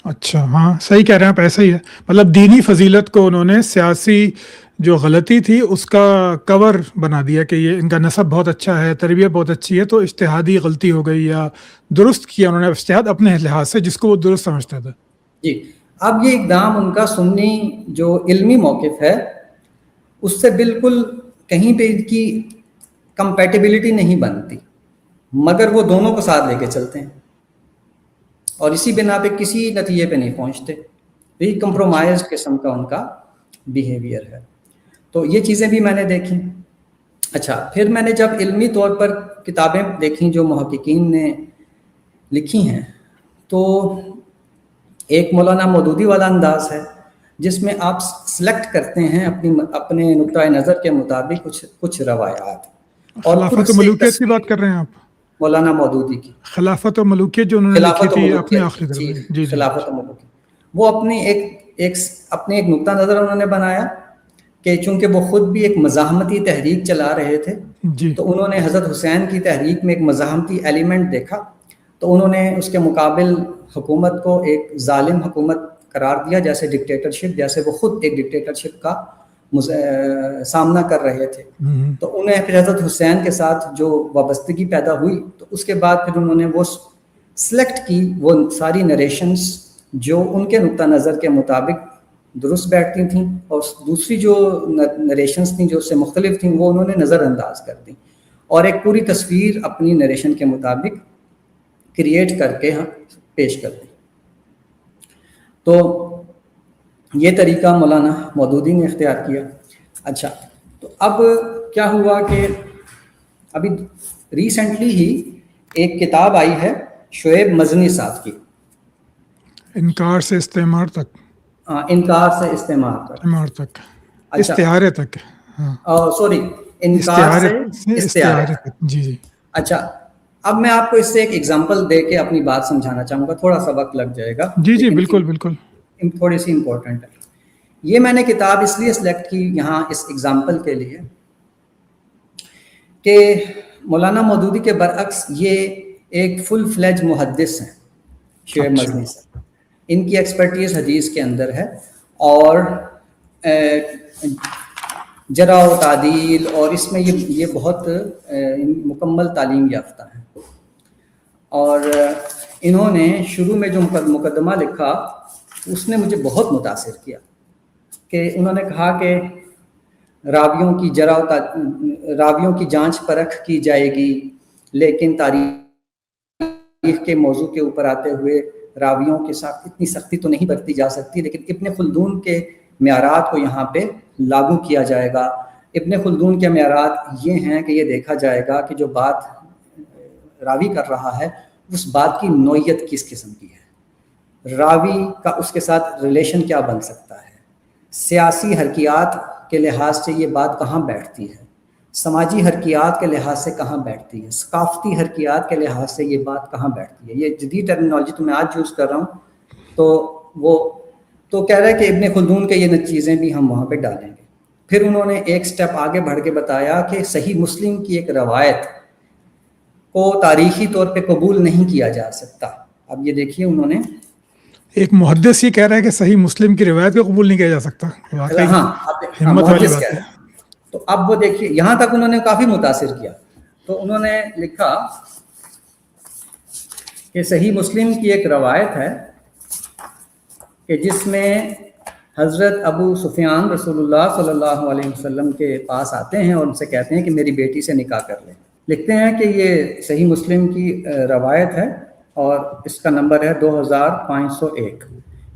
اچھا، ہاں صحیح کہہ رہے ہیں آپ، ایسا ہی ہے. مطلب دینی فضیلت کو انہوں نے سیاسی جو غلطی تھی اس کا کور بنا دیا کہ یہ ان کا نسب بہت اچھا ہے، تربیت بہت اچھی ہے، تو اجتہادی غلطی ہو گئی، یا درست کیا انہوں نے اجتہاد اپنے لحاظ سے جس کو وہ درست سمجھتا تھا. جی اب یہ اقدام ان کا سنی جو علمی موقف ہے اس سے بالکل کہیں پہ ان کی کمپیٹیبلٹی نہیں بنتی، مگر وہ دونوں کو ساتھ لے کے چلتے ہیں اور اسی بنا پہ کسی نتیجے پہ نہیں پہنچتے. یہی کمپرومائز قسم کا ان کا بیہیویئر ہے. تو یہ چیزیں بھی میں نے دیکھی. اچھا، پھر میں نے جب علمی طور پر کتابیں دیکھیں جو محققین نے لکھی ہیں، تو ایک مولانا مودودی والا انداز ہے جس میں آپ سلیکٹ کرتے ہیں اپنے نقطۂ نظر کے مطابق کچھ روایات، اور خود خلافت و سے ملوکیت کی بات کر رہے ہیں آپ؟ مولانا مودودی کی خلافت و ملوکیت جو انہوں نے لکھی خلافت و تھی اپنے ملوکیت، آخری جی درجے، جی جی خلافت و ملوکیت، وہ اپنے ایک نقطہ نظر انہوں نے بنایا کہ چونکہ وہ خود بھی ایک مزاحمتی تحریک چلا رہے تھے، جی تو انہوں نے حضرت حسین کی تحریک میں ایک مزاحمتی ایلیمنٹ دیکھا، تو انہوں نے اس کے مقابل حکومت کو ایک ظالم حکومت قرار دیا، جیسے ڈکٹیٹرشپ، جیسے وہ خود ایک ڈکٹیٹرشپ کا سامنا کر رہے تھے۔ تو انہیں پھر حضرت حسین کے ساتھ جو وابستگی پیدا ہوئی، تو اس کے بعد پھر انہوں نے وہ سلیکٹ کی وہ ساری نریشنز جو ان کے نقطہ نظر کے مطابق درست بیٹھتی تھیں، اور دوسری جو نریشنز تھیں جو اس سے مختلف تھیں وہ انہوں نے نظر انداز کر دیں، اور ایک پوری تصویر اپنی نریشن کے مطابق کریٹ کر کے پیش کر دی۔ تو یہ طریقہ مولانا مودودی نے اختیار کیا۔ اچھا، تو اب کیا ہوا کہ ابھی ریسنٹلی ہی ایک کتاب آئی ہے شعیب مزنی صاحب کی، انکار سے استعمار تک، انکار سے استعمار تک، اچھا استعارے تک، ہاں سوری، انکار سے استعارے تک، جی جی۔ اچھا، اب میں آپ کو اس سے ایک ایگزامپل دے کے اپنی بات سمجھانا چاہوں گا، تھوڑا سا وقت لگ جائے گا، جی جی، لیکن بالکل بالکل، تھوڑی سی امپورٹنٹ ہے۔ یہ میں نے کتاب اس لیے سلیکٹ کی یہاں اس ایگزامپل کے لیے کہ مولانا مودودی کے برعکس یہ ایک فل فلیج محدث ہیں شعیب مزنی صاحب، ان کی ایکسپرٹیز حدیث کے اندر ہے، اور جرح و تعدیل، اور اس میں یہ بہت مکمل تعلیم یافتہ ہیں، اور انہوں نے شروع میں جو مقدمہ لکھا اس نے مجھے بہت متاثر کیا، کہ انہوں نے کہا کہ راویوں کی جانچ پرکھ کی جائے گی، لیکن تاریخ کے موضوع کے اوپر آتے ہوئے راویوں کے ساتھ اتنی سختی تو نہیں برتی جا سکتی، لیکن ابن خلدون کے معیارات کو یہاں پہ لاگو کیا جائے گا۔ ابن خلدون کے معیارات یہ ہیں کہ یہ دیکھا جائے گا کہ جو بات راوی کر رہا ہے اس بات کی نوعیت کس قسم کی ہے، راوی کا اس کے ساتھ ریلیشن کیا بن سکتا ہے، سیاسی حرکیات کے لحاظ سے یہ بات کہاں بیٹھتی ہے، سماجی حرکیات کے لحاظ سے کہاں بیٹھتی ہے، ثقافتی حرکیات کے لحاظ سے یہ بات کہاں بیٹھتی ہے۔ یہ جدید ٹرمینالوجی تو میں آج یوز کر رہا ہوں، تو کہہ رہا ہے کہ ابن خلدون کے یہ چیزیں بھی ہم وہاں پہ ڈالیں گے۔ پھر انہوں نے ایک سٹیپ آگے بڑھ کے بتایا کہ صحیح مسلم کی ایک روایت کو تاریخی طور پہ قبول نہیں کیا جا سکتا۔ اب یہ دیکھیے، انہوں نے ایک محدث یہ کہہ رہا ہے کہ صحیح مسلم کی روایت کو قبول نہیں کیا جا سکتا، واقعی ہمت والی بات ہے۔ تو اب وہ دیکھیے، یہاں تک انہوں نے کافی متاثر کیا، تو انہوں نے لکھا کہ صحیح مسلم کی ایک روایت ہے کہ جس میں حضرت ابو سفیان رسول اللہ صلی اللہ علیہ وسلم کے پاس آتے ہیں اور ان سے کہتے ہیں کہ میری بیٹی سے نکاح کر لیں۔ لکھتے ہیں کہ یہ صحیح مسلم کی روایت ہے اور اس کا نمبر ہے 2501۔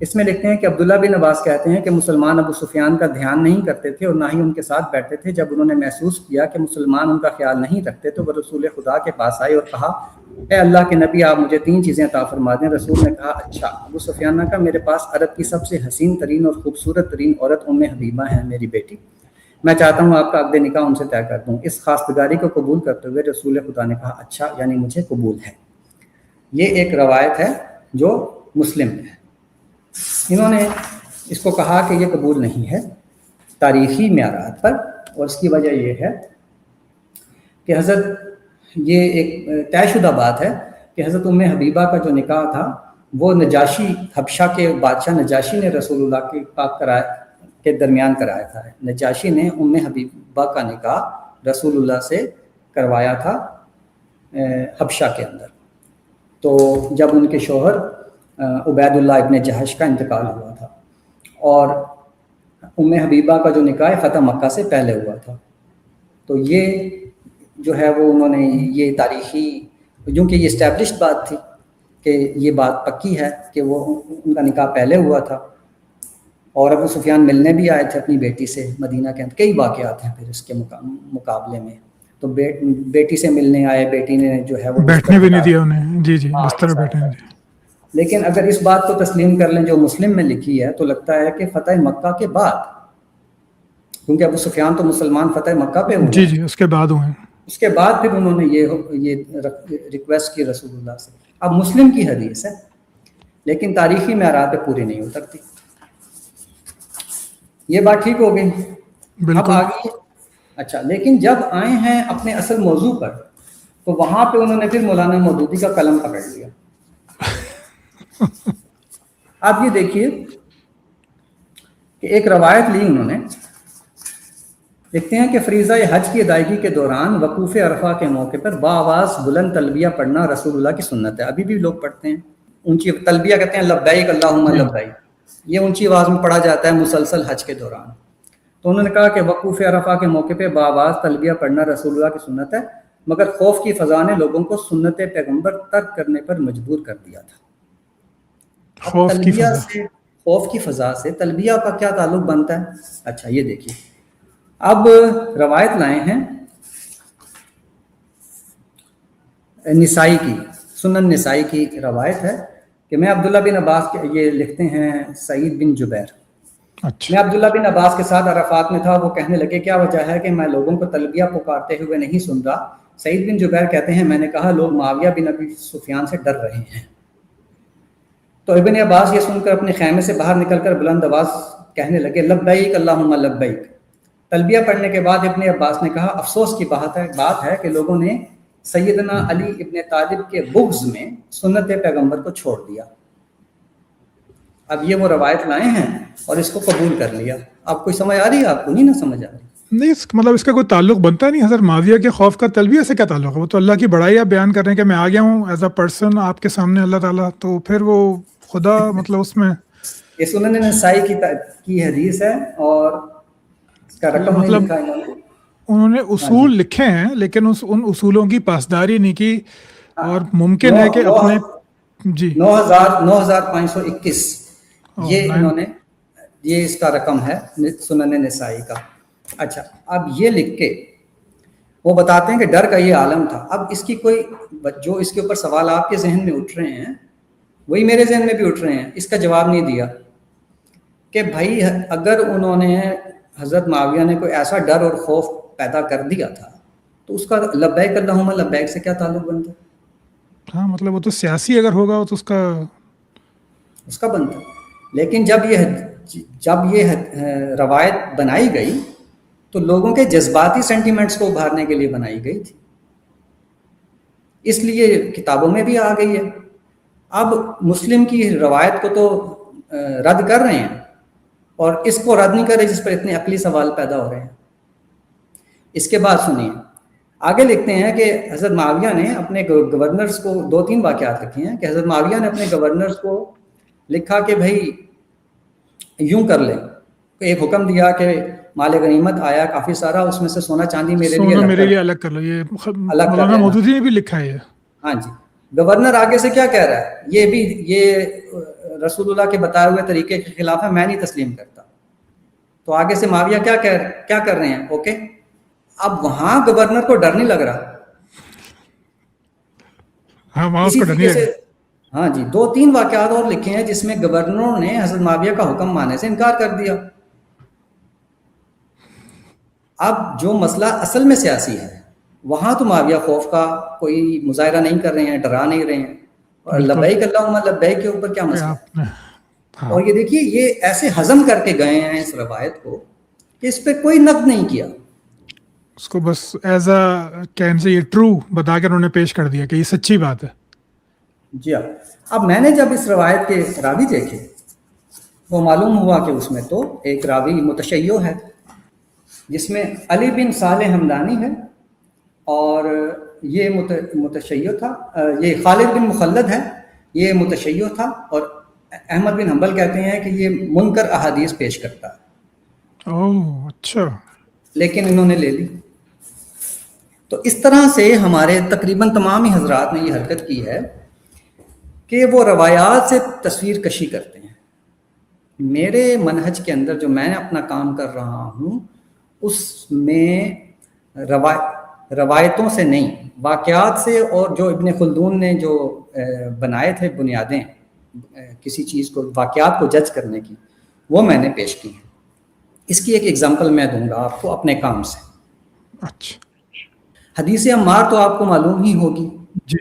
اس میں لکھتے ہیں کہ عبداللہ بن عباس کہتے ہیں کہ مسلمان ابو سفیان کا دھیان نہیں کرتے تھے اور نہ ہی ان کے ساتھ بیٹھتے تھے۔ جب انہوں نے محسوس کیا کہ مسلمان ان کا خیال نہیں رکھتے تو وہ رسول خدا کے پاس آئے اور کہا، اے اللہ کے نبی، آپ مجھے 3 چیزیں عطا فرما دیں۔ رسول نے کہا، اچھا۔ ابو سفیان نے کہا، میرے پاس عرب کی سب سے حسین ترین اور خوبصورت ترین عورت حبیبہ ہیں، میری بیٹی، میں چاہتا ہوں آپ کا عقد نکاح ان سے طے کر دوں۔ اس خواستگاری کو قبول کرتے ہوئے رسول خدا نے کہا، اچھا، یعنی مجھے قبول ہے۔ یہ ایک روایت ہے جو مسلم میں ہے۔ انہوں نے اس کو کہا کہ یہ قبول نہیں ہے تاریخی معیارات پر، اور اس کی وجہ یہ ہے کہ حضرت یہ ایک طے شدہ بات ہے کہ حضرت حبیبہ کا جو نکاح تھا وہ نجاشی، حبشہ کے بادشاہ نجاشی نے رسول اللہ کے پاک کے درمیان کرایا تھا۔ نجاشی نے حبیبہ کا نکاح رسول اللہ سے کروایا تھا حبشہ کے اندر۔ تو جب ان کے شوہر عبید اللہ ابن جہش کا انتقال ہوا تھا، اور حبیبہ کا جو نکاح فتح مکہ سے پہلے ہوا تھا، تو یہ جو ہے وہ انہوں نے یہ تاریخی، کیونکہ یہ اسٹیبلشڈ بات تھی کہ یہ بات پکی ہے کہ وہ ان کا نکاح پہلے ہوا تھا، اور ابو سفیان ملنے بھی آئے تھے اپنی بیٹی سے مدینہ کے اندر۔ کئی واقعات ہیں پھر اس کے مقابلے میں، تو بیٹی سے ملنے آئے، بیٹی نے جو ہے وہ بیٹھنے بھی نہیں دیا انہیں، جی جی، بستر بیٹھنے نہیں دیا۔ لیکن اگر اس بات کو تسلیم کر لیں جو مسلم میں لکھی ہے تو لگتا ہے کہ فتح مکہ کے بعد، کیونکہ ابو سفیان تو مسلمان فتح مکہ پہ ہوئے، جی اس کے بعد ہوئے ہیں. اس کے بعد پھر انہوں نے یہ ریکویسٹ کی رسول اللہ سے. اب مسلم کی حدیث ہے لیکن تاریخی معیار پہ پوری نہیں اترتی. یہ بات ٹھیک ہو گئی. اب آگے اچھا، لیکن جب آئے ہیں اپنے اصل موضوع پر تو وہاں پہ انہوں نے پھر مولانا مودودی کا قلم پکڑ لیا. آپ یہ دیکھیے کہ ایک روایت لی انہوں نے، لکھتے ہیں کہ فریضہ حج کی ادائیگی کے دوران وقوف عرفہ کے موقع پر بآواز بلند تلبیہ پڑھنا رسول اللہ کی سنت ہے. ابھی بھی لوگ پڑھتے ہیں اونچی تلبیہ، کہتے ہیں لبیک اللہم لبیک، یہ اونچی آواز میں پڑھا جاتا ہے مسلسل حج کے دوران. تو انہوں نے کہا کہ وقوف عرفہ کے موقع پہ بآواز تلبیہ پڑھنا رسول اللہ کی سنت ہے، مگر خوف کی فضا نے لوگوں کو سنت پیغمبر ترک کرنے پر مجبور کر دیا تھا. خوف کی فضا سے تلبیہ کا کیا تعلق بنتا ہے؟ اچھا یہ دیکھیے، اب روایت لائے ہیں نسائی کی، سنن نسائی کی روایت ہے کہ میں عبداللہ بن عباس کے، یہ لکھتے ہیں سعید بن جبیر، میں عبداللہ بن عباس کے ساتھ عرفات میں تھا، وہ کہنے لگے کیا وجہ ہے کہ میں لوگوں کو تلبیہ پکارتے ہوئے نہیں سن رہا؟ سعید بن جبیر کہتے ہیں میں نے کہا لوگ معاویہ بن ابی سفیان سے ڈر رہے ہیں. تو ابن عباس یہ سن کر اپنے خیمے سے باہر نکل کر بلند آواز کہنے لگے لبیک اللہم لبیک. تلبیہ پڑھنے کے بعد ابن عباس نے کہا افسوس کی بات ہے کہ لوگوں نے سیدنا علی ابن طالب کے بغض میں سنت پیغمبر کو چھوڑ دیا. اب یہ وہ روایت لائے ہیں اور اس کو قبول کر لیا. آپ کو سمجھ آ رہی ہے؟ آپ کو نہیں نا سمجھ آ رہی؟ نہیں، مطلب اس کا کوئی تعلق بنتا نہیں. حضرت معاویہ کے خوف کا تلبیہ سے کیا تعلق ہے؟ وہ تو اللہ کی بڑائی آپ بیان کر رہے ہیں کہ میں آ گیا ہوں ایز اے پرسن آپ کے سامنے اللہ تعالیٰ، تو پھر وہ خدا مطلب اس میں یہ سنن نسائی کی حدیث ہے اور اس کا رقم مطلب نہیں لکھا انہوں نے اصول لکھے ہیں لیکن ان اصولوں کی پاسداری نہیں کی، اور ممکن ہے کہ اپنے 9521 یہ انہوں نے، یہ اس کا رقم ہے سنن نسائی کا. اچھا، اب یہ لکھ کے وہ بتاتے ہیں کہ ڈر کا یہ عالم تھا. اب اس کی کوئی جو اس کے اوپر سوال آپ کے ذہن میں اٹھ رہے ہیں وہی میرے ذہن میں بھی اٹھ رہے ہیں. اس کا جواب نہیں دیا کہ بھائی اگر انہوں نے حضرت معاویہ نے کوئی ایسا ڈر اور خوف پیدا کر دیا تھا تو اس کا لبیک اللہم لبیک سے کیا تعلق بنتا؟ ہاں مطلب وہ تو سیاسی اگر ہوگا تو اس کا بنتا. لیکن جب یہ روایت بنائی گئی تو لوگوں کے جذباتی سینٹیمنٹس کو ابھارنے کے لیے بنائی گئی تھی، اس لیے کتابوں میں بھی آ گئی ہے. اب مسلم کی روایت کو تو رد کر رہے ہیں اور اس کو رد نہیں کر رہے جس پر اتنے عقلی سوال پیدا ہو رہے ہیں. اس کے بعد سنیے آگے لکھتے ہیں کہ حضرت معاویہ نے اپنے گورنرز کو 2-3 واقعات لکھے ہیں کہ حضرت معاویہ نے اپنے گورنرز کو لکھا کہ بھائی یوں کر لیں. ایک حکم دیا کہ مال غنیمت آیا کافی سارا، اس میں سے سونا چاندی میرے لیے الگ کر لو. یہ مولانا مودودی نے بھی لکھا ہے. ہاں جی. گورنر آگے سے کیا کہہ رہا ہے؟ یہ رسول اللہ کے بتائے ہوئے طریقے کے خلاف ہے، میں نہیں تسلیم کرتا. تو آگے سے معاویہ کیا کر رہے ہیں؟ اوکے. اب وہاں گورنر کو ڈر نہیں لگ رہا. ہاں جی 2-3 واقعات اور لکھے ہیں جس میں گورنروں نے حضرت معاویہ کا حکم ماننے سے انکار کر دیا. اب جو مسئلہ اصل میں سیاسی ہے وہاں تو معاویہ خوف کا کوئی مظاہرہ نہیں کر رہے ہیں، ڈرا نہیں رہے ہیں. اور لبیک اللہم لبیک کے اوپر کیا مسئلہ ہے؟ اور یہ دیکھیے یہ ایسے ہضم کر کے گئے ہیں اس روایت کو کہ اس پہ کوئی نقد نہیں کیا، اس کو بس ایز اے یہ ٹرو بتا کر انہوں نے پیش کر دیا کہ یہ سچی بات ہے. جی ہاں. اب میں نے جب اس روایت کے راوی دیکھے وہ معلوم ہوا کہ اس میں تو ایک راوی متشیع ہے جس میں علی بن صالح حمدانی ہے، اور یہ متشیع تھا. یہ خالد بن مخلد ہے، یہ متشیع تھا، اور احمد بن حنبل کہتے ہیں کہ یہ منکر احادیث پیش کرتا ہے. اوہ اچھا. لیکن انہوں نے لے لی. تو اس طرح سے ہمارے تقریباً تمام ہی حضرات نے یہ حرکت کی ہے کہ وہ روایات سے تصویر کشی کرتے ہیں. میرے منہج کے اندر جو میں اپنا کام کر رہا ہوں اس میں روایتوں سے نہیں، واقعات سے، اور جو ابن خلدون نے جو بنائے تھے بنیادیں کسی چیز کو واقعات کو جج کرنے کی وہ میں نے پیش کی ہیں. اس کی ایک ایگزامپل میں دوں گا آپ کو اپنے کام سے. اچھا حدیث عمار تو آپ کو معلوم ہی ہوگی. جی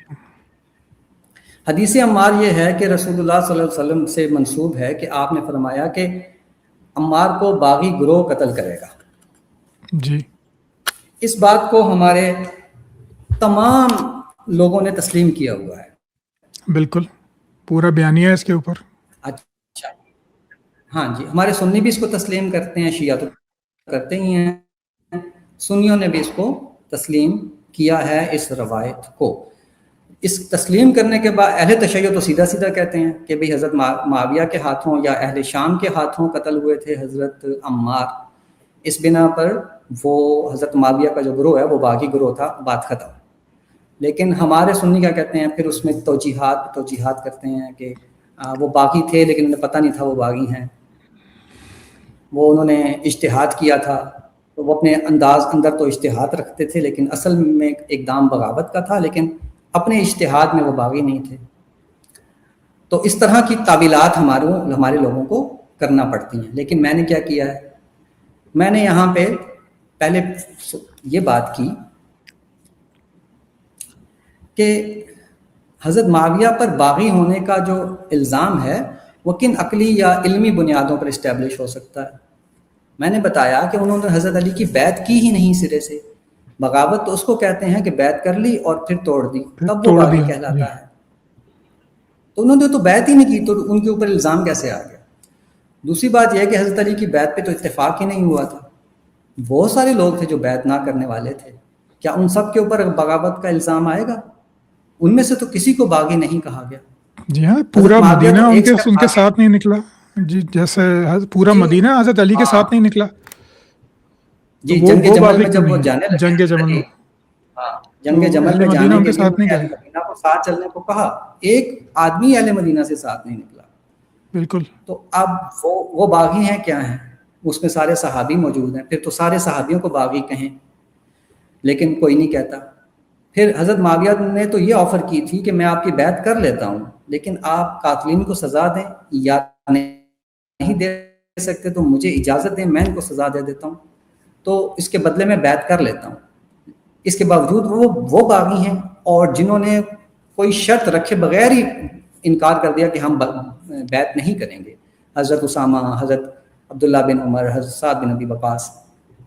حدیث عمار یہ ہے کہ رسول اللہ صلی اللہ علیہ وسلم سے منسوب ہے کہ آپ نے فرمایا کہ عمار کو باغی گروہ قتل کرے گا. جی اس بات کو ہمارے تمام لوگوں نے تسلیم کیا ہوا ہے. بالکل پورا بیانیہ ہے اس کے اوپر. اچھا ہاں جی, ہمارے سنی بھی اس کو تسلیم کرتے ہیں, شیعہ تو کرتے ہی ہیں, سنیوں نے بھی اس کو تسلیم کیا ہے اس روایت کو. اس تسلیم کرنے کے بعد اہل تشیع تو سیدھا سیدھا کہتے ہیں کہ بھئی حضرت معاویہ کے ہاتھوں یا اہل شام کے ہاتھوں قتل ہوئے تھے حضرت عمار. اس بنا پر وہ حضرت معاویہ کا جو گروہ ہے وہ باغی گروہ تھا, بات ختم. لیکن ہمارے سنی کیا کہتے ہیں, پھر اس میں توجیحات کرتے ہیں کہ وہ باغی تھے لیکن انہیں پتہ نہیں تھا وہ باغی ہیں, وہ انہوں نے اجتہاد کیا تھا. تو وہ اپنے انداز اندر تو اجتہاد رکھتے تھے لیکن اصل میں اقدام بغاوت کا تھا, لیکن اپنے اجتہاد میں وہ باغی نہیں تھے. تو اس طرح کی تعویلات ہمارے لوگوں کو کرنا پڑتی ہیں. لیکن میں نے کیا کیا ہے, میں نے یہاں پہ پہلے یہ بات کی کہ حضرت معاویہ پر باغی ہونے کا جو الزام ہے وہ کن عقلی یا علمی بنیادوں پر اسٹیبلش ہو سکتا ہے. میں نے بتایا کہ انہوں نے حضرت علی کی بیعت کی ہی نہیں سرے سے. بغاوت تو اس کو کہتے ہیں کہ بیعت کر لی اور پھر توڑ دی, تب وہ باغی کہلاتا ہے. تو انہوں نے تو بیعت ہی نہیں کی, تو ان کے اوپر الزام کیسے آ گیا؟ دوسری بات یہ ہے کہ حضرت علی کی بیعت پہ تو اتفاق ہی نہیں ہوا تھا. بہت سارے لوگ تھے جو بیعت نہ کرنے والے تھے. کیا ان سب کے اوپر بغاوت کا الزام آئے گا؟ ان میں سے تو کسی کو باغی نہیں کہا گیا. جی ہاں, پورا مدینہ ان کے ساتھ نہیں نکلا. جی جیسے پورا مدینہ حضرت علی کے ساتھ نہیں نکلا. جی جنگ جمل میں جب وہ جانے لگے, جنگ جمل میں جانے کے لیے انہوں نے اہل مدینہ کو ساتھ چلنے کو کہا, ایک آدمی اہل مدینہ سے ساتھ نہیں نکلا. بالکل. تو اب وہ باغی ہیں کیا ہیں؟ اس میں سارے صحابی موجود ہیں, پھر تو سارے صحابیوں کو باغی کہیں, لیکن کوئی نہیں کہتا. پھر حضرت معاویہ نے تو یہ آفر کی تھی کہ میں آپ کی بیعت کر لیتا ہوں, لیکن آپ قاتلین کو سزا دیں, یا نہیں دے سکتے تو مجھے اجازت دیں, میں ان کو سزا دے دیتا ہوں, تو اس کے بدلے میں بیعت کر لیتا ہوں. اس کے باوجود وہ باغی ہیں, اور جنہوں نے کوئی شرط رکھے بغیر ہی انکار کر دیا کہ ہم بیعت نہیں کریں گے. حضرت اسامہ, حضرت عبداللہ بن عمر, حضرت سعد بن ابی وقاص,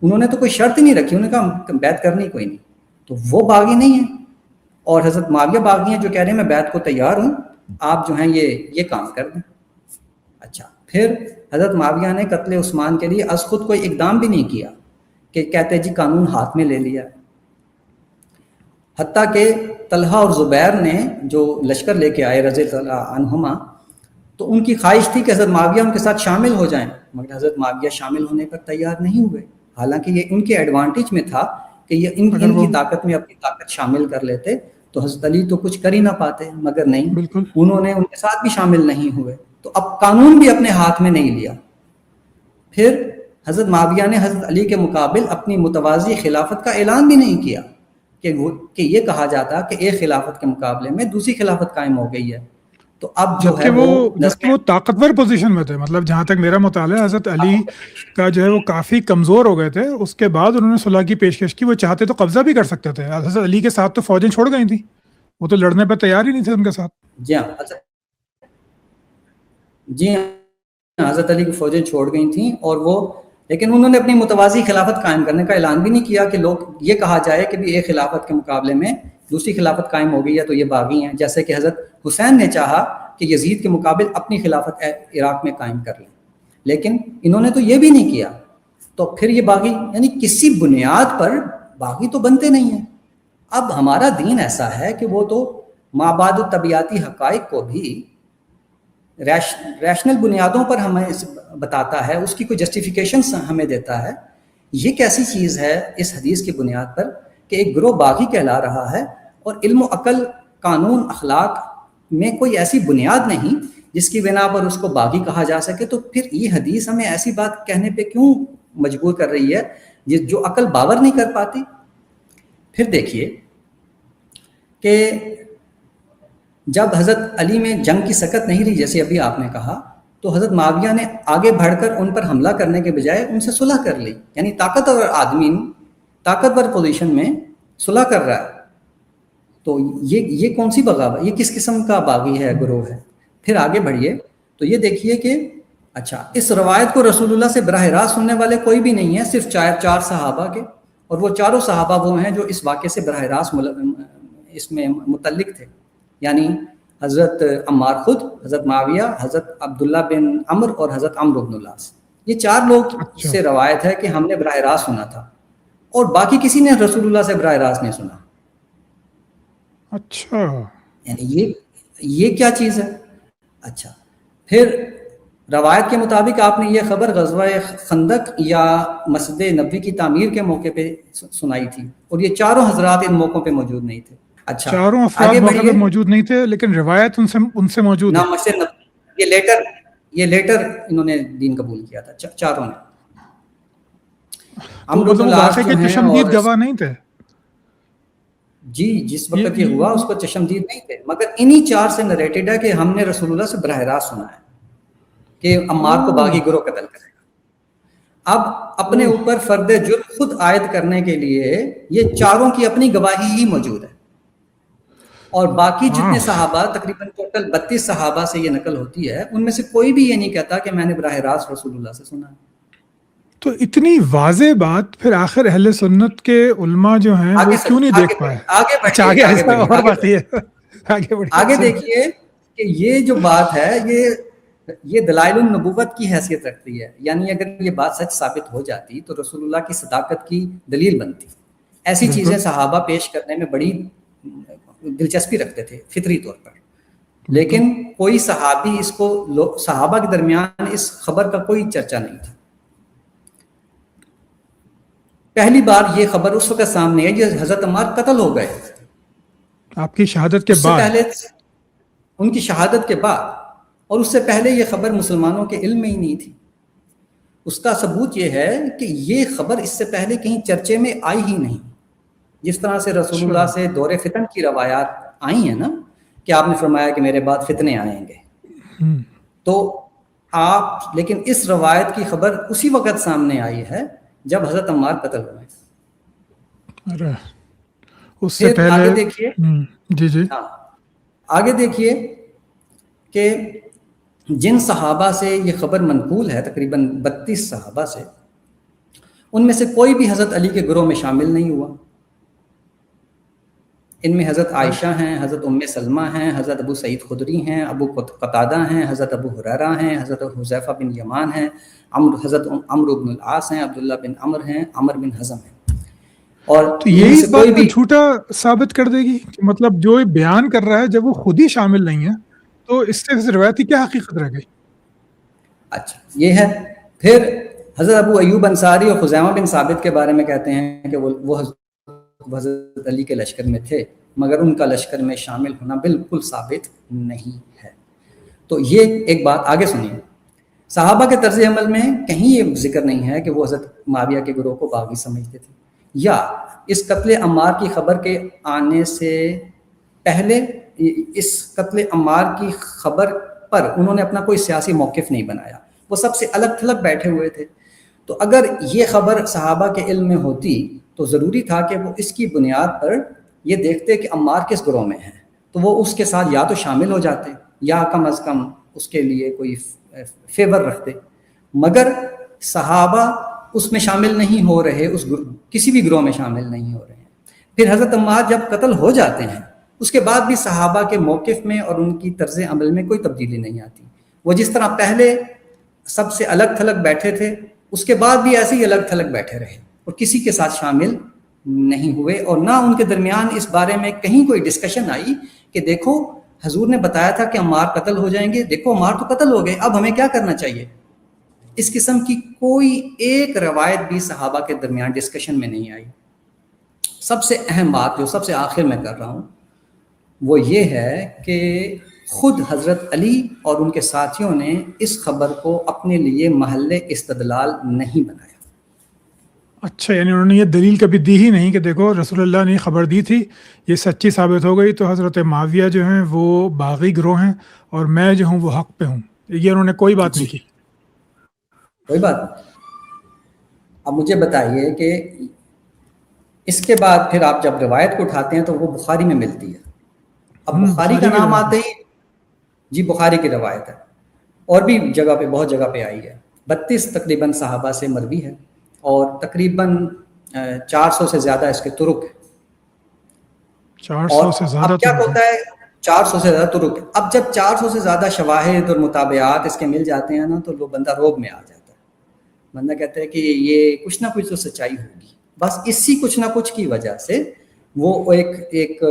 انہوں نے تو کوئی شرط ہی نہیں رکھی, انہوں نے کہا بیعت کرنی کوئی نہیں. تو وہ باغی نہیں ہیں. اور حضرت معاویہ باغی ہیں جو کہہ رہے ہیں میں بیعت کو تیار ہوں, آپ جو ہیں یہ کام کر دیں. اچھا, پھر حضرت معاویہ نے قتل عثمان کے لیے از خود کوئی اقدام بھی نہیں کیا کہ کہتے جی قانون ہاتھ میں لے لیا. حتیٰ کہ طلحہ اور زبیر نے جو لشکر لے کے آئے رضی اللہ عنہما, تو ان کی خواہش تھی کہ حضرت معاویہ ان کے ساتھ شامل ہو جائیں, مگر حضرت معاویہ شامل ہونے پر تیار نہیں ہوئے. حالانکہ یہ ان کے ایڈوانٹیج میں تھا کہ یہ ان کی طاقت میں اپنی طاقت شامل کر لیتے تو حضرت علی تو کچھ کر ہی نہ پاتے, مگر نہیں, انہوں نے ان کے ساتھ بھی شامل نہیں ہوئے. تو اب قانون بھی اپنے ہاتھ میں نہیں لیا. پھر حضرت معاویہ نے حضرت علی کے مقابل اپنی متوازی خلافت کا اعلان بھی نہیں کیا کہ یہ کہا جاتا کہ ایک خلافت کے مقابلے میں دوسری خلافت قائم ہو گئی ہے. تو اب جو ہے جبکہ وہ طاقتور پوزیشن میں تھے. مطلب جہاں تک میرا مطالعہ, حضرت علی کا جو ہے وہ کافی کمزور ہو گئے تھے. اس کے بعد انہوں نے صلح کی پیشکش کی, وہ چاہتے تو قبضہ بھی کر سکتے تھے. حضرت علی کے ساتھ تو فوجیں چھوڑ گئی تھیں, وہ تو لڑنے پر تیار ہی نہیں تھے ان کے ساتھ. جی ہاں, حضرت علی کی فوجیں چھوڑ گئی تھیں, اور لیکن انہوں نے اپنی متوازی خلافت قائم کرنے کا اعلان بھی نہیں کیا کہ لوگ یہ کہا جائے کہ بھی ایک خلافت کے مقابلے میں دوسری خلافت قائم ہو گئی ہے تو یہ باغی ہیں. جیسے کہ حضرت حسین نے چاہا کہ یزید کے مقابل اپنی خلافت عراق میں قائم کر لیں, لیکن انہوں نے تو یہ بھی نہیں کیا. تو پھر یہ باغی, یعنی کسی بنیاد پر باغی تو بنتے نہیں ہیں. اب ہمارا دین ایسا ہے کہ وہ تو مابعد الطبیعاتی حقائق کو بھی ریشنل بنیادوں پر ہمیں بتاتا ہے, اس کی کوئی جسٹیفیکیشن ہمیں دیتا ہے. یہ کیسی چیز ہے اس حدیث کی بنیاد پر کہ ایک گروہ باغی کہلا رہا ہے, اور علم و عقل, قانون, اخلاق میں کوئی ایسی بنیاد نہیں جس کی بنا پر اس کو باغی کہا جا سکے. تو پھر یہ حدیث ہمیں ایسی بات کہنے پہ کیوں مجبور کر رہی ہے جو عقل باور نہیں کر پاتی؟ پھر دیکھیے کہ جب حضرت علی میں جنگ کی سکت نہیں رہی جیسے ابھی آپ نے کہا، تو حضرت معاویہ نے آگے بڑھ کر ان پر حملہ کرنے کے بجائے ان سے صلح کر لی. یعنی طاقتور آدمی طاقتور پوزیشن میں صلح کر رہا ہے. تو یہ کون سی بغاوت، یہ کس قسم کا باغی ہے، گروہ ہے؟ پھر آگے بڑھیے تو یہ دیکھیے کہ اچھا اس روایت کو رسول اللہ سے براہ راست سننے والے کوئی بھی نہیں ہے، صرف 4 صحابہ کے، اور وہ چاروں صحابہ وہ ہیں جو اس واقعے سے براہ راست اس میں متعلق تھے. یعنی حضرت عمار خود، حضرت معاویہ، حضرت عبداللہ بن عمر اور حضرت عمرو بن العاص. یہ 4 لوگ سے روایت ہے کہ ہم نے براہ راست سنا تھا، اور باقی کسی نے رسول اللہ سے براہ راست نہیں سنا. اچھا، یعنی یہ کیا چیز ہے؟ اچھا پھر روایت کے مطابق آپ نے یہ خبر غزوہ خندق یا مسجد نبوی کی تعمیر کے موقع پہ سنائی تھی، اور یہ چاروں حضرات ان موقعوں پہ موجود نہیں تھے. اچھا چاروں افراد موقع پہ موجود نہیں تھے، لیکن روایت ان سے موجود ہے. مسجد نبوی یہ لیٹر انہوں نے دین قبول کیا تھا چاروں نے. عمرو بن العاص کے چشمدید گواہ نہیں تھے. جی جس وقت یہ ہوا اس کو چشمدید نہیں تھے، مگر انہی 4 سے نریٹڈ ہے کہ ہم نے رسول اللہ سے براہ راست سنا ہے کہ عمار کو باغی گروہ قتل کرے گا. اب اپنے اوپر فرد جرم خود عائد کرنے کے لیے یہ چاروں کی اپنی گواہی ہی موجود ہے، اور باقی جتنے صحابہ تقریباً ٹوٹل 32 صحابہ سے یہ نقل ہوتی ہے، ان میں سے کوئی بھی یہ نہیں کہتا کہ میں نے براہ راست رسول اللہ سے سنا. تو اتنی واضح بات پھر آخر اہل سنت کے علماء جو ہیں وہ کیوں نہیں دیکھ پائے؟ آگے دیکھیے کہ یہ جو بات ہے یہ دلائل النبوت کی حیثیت رکھتی ہے. یعنی اگر یہ بات سچ ثابت ہو جاتی تو رسول اللہ کی صداقت کی دلیل بنتی. ایسی چیزیں صحابہ پیش کرنے میں بڑی دلچسپی رکھتے تھے فطری طور پر، لیکن کوئی صحابی اس کو صحابہ کے درمیان اس خبر کا کوئی چرچا نہیں تھا. پہلی بار یہ خبر اس وقت سامنے ہے جب حضرت عمار قتل ہو گئے آپ کی شہادت کے بعد، پہلے ان کی شہادت کے بعد، اور اس سے پہلے یہ خبر مسلمانوں کے علم میں ہی نہیں تھی. اس کا ثبوت یہ ہے کہ یہ خبر اس سے پہلے کہیں چرچے میں آئی ہی نہیں. جس طرح سے رسول اللہ سے دور فتن کی روایات آئی ہیں نا کہ آپ نے فرمایا کہ میرے بعد فتنے آئیں گے، تو آپ لیکن اس روایت کی خبر اسی وقت سامنے آئی ہے جب حضرت عمار قتل ہوئے. اس سے پہلے آگے دیکھیے جی آگے دیکھیے کہ جن صحابہ سے یہ خبر منقول ہے تقریباً 32 صحابہ سے، ان میں سے کوئی بھی حضرت علی کے گروہ میں شامل نہیں ہوا. ان میں حضرت عائشہ ہیں، حضرت ام سلمہ ہیں، حضرت ابو سعید خدری ہیں، ابو قتادہ ہیں، حضرت ابو ہریرہ ہیں، حضرت حذیفہ بن یمان ہیں، حضرت عمرو بن العاص ہیں، عبداللہ بن عمر ہیں، عمر بن حزم ہیں. اور تو یہی اس بات کو جھوٹا ثابت کر دے گی کہ مطلب جو بیان کر رہا ہے جب وہ خود ہی شامل نہیں ہے تو اس سے روایت کی کیا حقیقت رہ گئی؟ اچھا یہ ہے. پھر حضرت ابو ایوب انصاری اور خزیمہ بن ثابت کے بارے میں کہتے ہیں کہ وہ حضرت علی کے لشکر میں تھے، مگر ان کا لشکر میں شامل ہونا بالکل ثابت نہیں ہے. تو یہ ایک بات آگے سنیے. صحابہ کے طرز عمل میں کہیں یہ ذکر نہیں ہے کہ وہ حضرت معاویہ کے گروہ کو باغی سمجھتے تھے، یا اس قتل عمار کی خبر کے آنے سے پہلے اس قتل عمار کی خبر پر انہوں نے اپنا کوئی سیاسی موقف نہیں بنایا. وہ سب سے الگ تھلگ بیٹھے ہوئے تھے. تو اگر یہ خبر صحابہ کے علم میں ہوتی تو ضروری تھا کہ وہ اس کی بنیاد پر یہ دیکھتے کہ عمار کس گروہ میں ہیں، تو وہ اس کے ساتھ یا تو شامل ہو جاتے یا کم از کم اس کے لیے کوئی فیور رکھتے. مگر صحابہ اس میں شامل نہیں ہو رہے، کسی بھی گروہ میں شامل نہیں ہو رہے ہیں. پھر حضرت عمار جب قتل ہو جاتے ہیں اس کے بعد بھی صحابہ کے موقف میں اور ان کی طرز عمل میں کوئی تبدیلی نہیں آتی. وہ جس طرح پہلے سب سے الگ تھلگ بیٹھے تھے، اس کے بعد بھی ایسے ہی الگ تھلگ بیٹھے رہے اور کسی کے ساتھ شامل نہیں ہوئے. اور نہ ان کے درمیان اس بارے میں کہیں کوئی ڈسکشن آئی کہ دیکھو حضور نے بتایا تھا کہ عمار قتل ہو جائیں گے، دیکھو عمار تو قتل ہو گئے، اب ہمیں کیا کرنا چاہیے. اس قسم کی کوئی ایک روایت بھی صحابہ کے درمیان ڈسکشن میں نہیں آئی. سب سے اہم بات جو سب سے آخر میں کر رہا ہوں وہ یہ ہے کہ خود حضرت علی اور ان کے ساتھیوں نے اس خبر کو اپنے لیے محل استدلال نہیں بنایا. اچھا، یعنی انہوں نے یہ دلیل کبھی دی ہی نہیں کہ دیکھو رسول اللہ نے خبر دی تھی، یہ سچی ثابت ہو گئی، تو حضرت معاویہ جو ہیں وہ باغی گروہ ہیں اور میں جو ہوں وہ حق پہ ہوں، یہ انہوں نے کوئی بات جی نہیں کی؟ کوئی بات نہیں۔ اب مجھے بتائیے کہ اس کے بعد پھر آپ جب روایت کو اٹھاتے ہیں تو وہ بخاری میں ملتی ہے۔ اب بخاری کا بخاری کی نام روایت آتے ہی جی بخاری کی روایت ہے، اور بھی جگہ پہ بہت جگہ پہ آئی ہے، 32 تقریباً صحابہ سے مروی ہے، اور تقریباً 400 سے زیادہ اس کے طرق ہیں۔ 400 اور سے زیادہ اب تو کیا ہوتا ہے، 400 سے زیادہ طرق ہے۔ اب جب 400 سے زیادہ شواہد اور متابعات اس کے مل جاتے ہیں نا، تو لوگ بندہ روب میں آ جاتا ہے، بندہ کہتا ہے کہ یہ کچھ نہ کچھ تو سچائی ہوگی۔ بس اسی کچھ نہ کچھ کی وجہ سے وہ ایک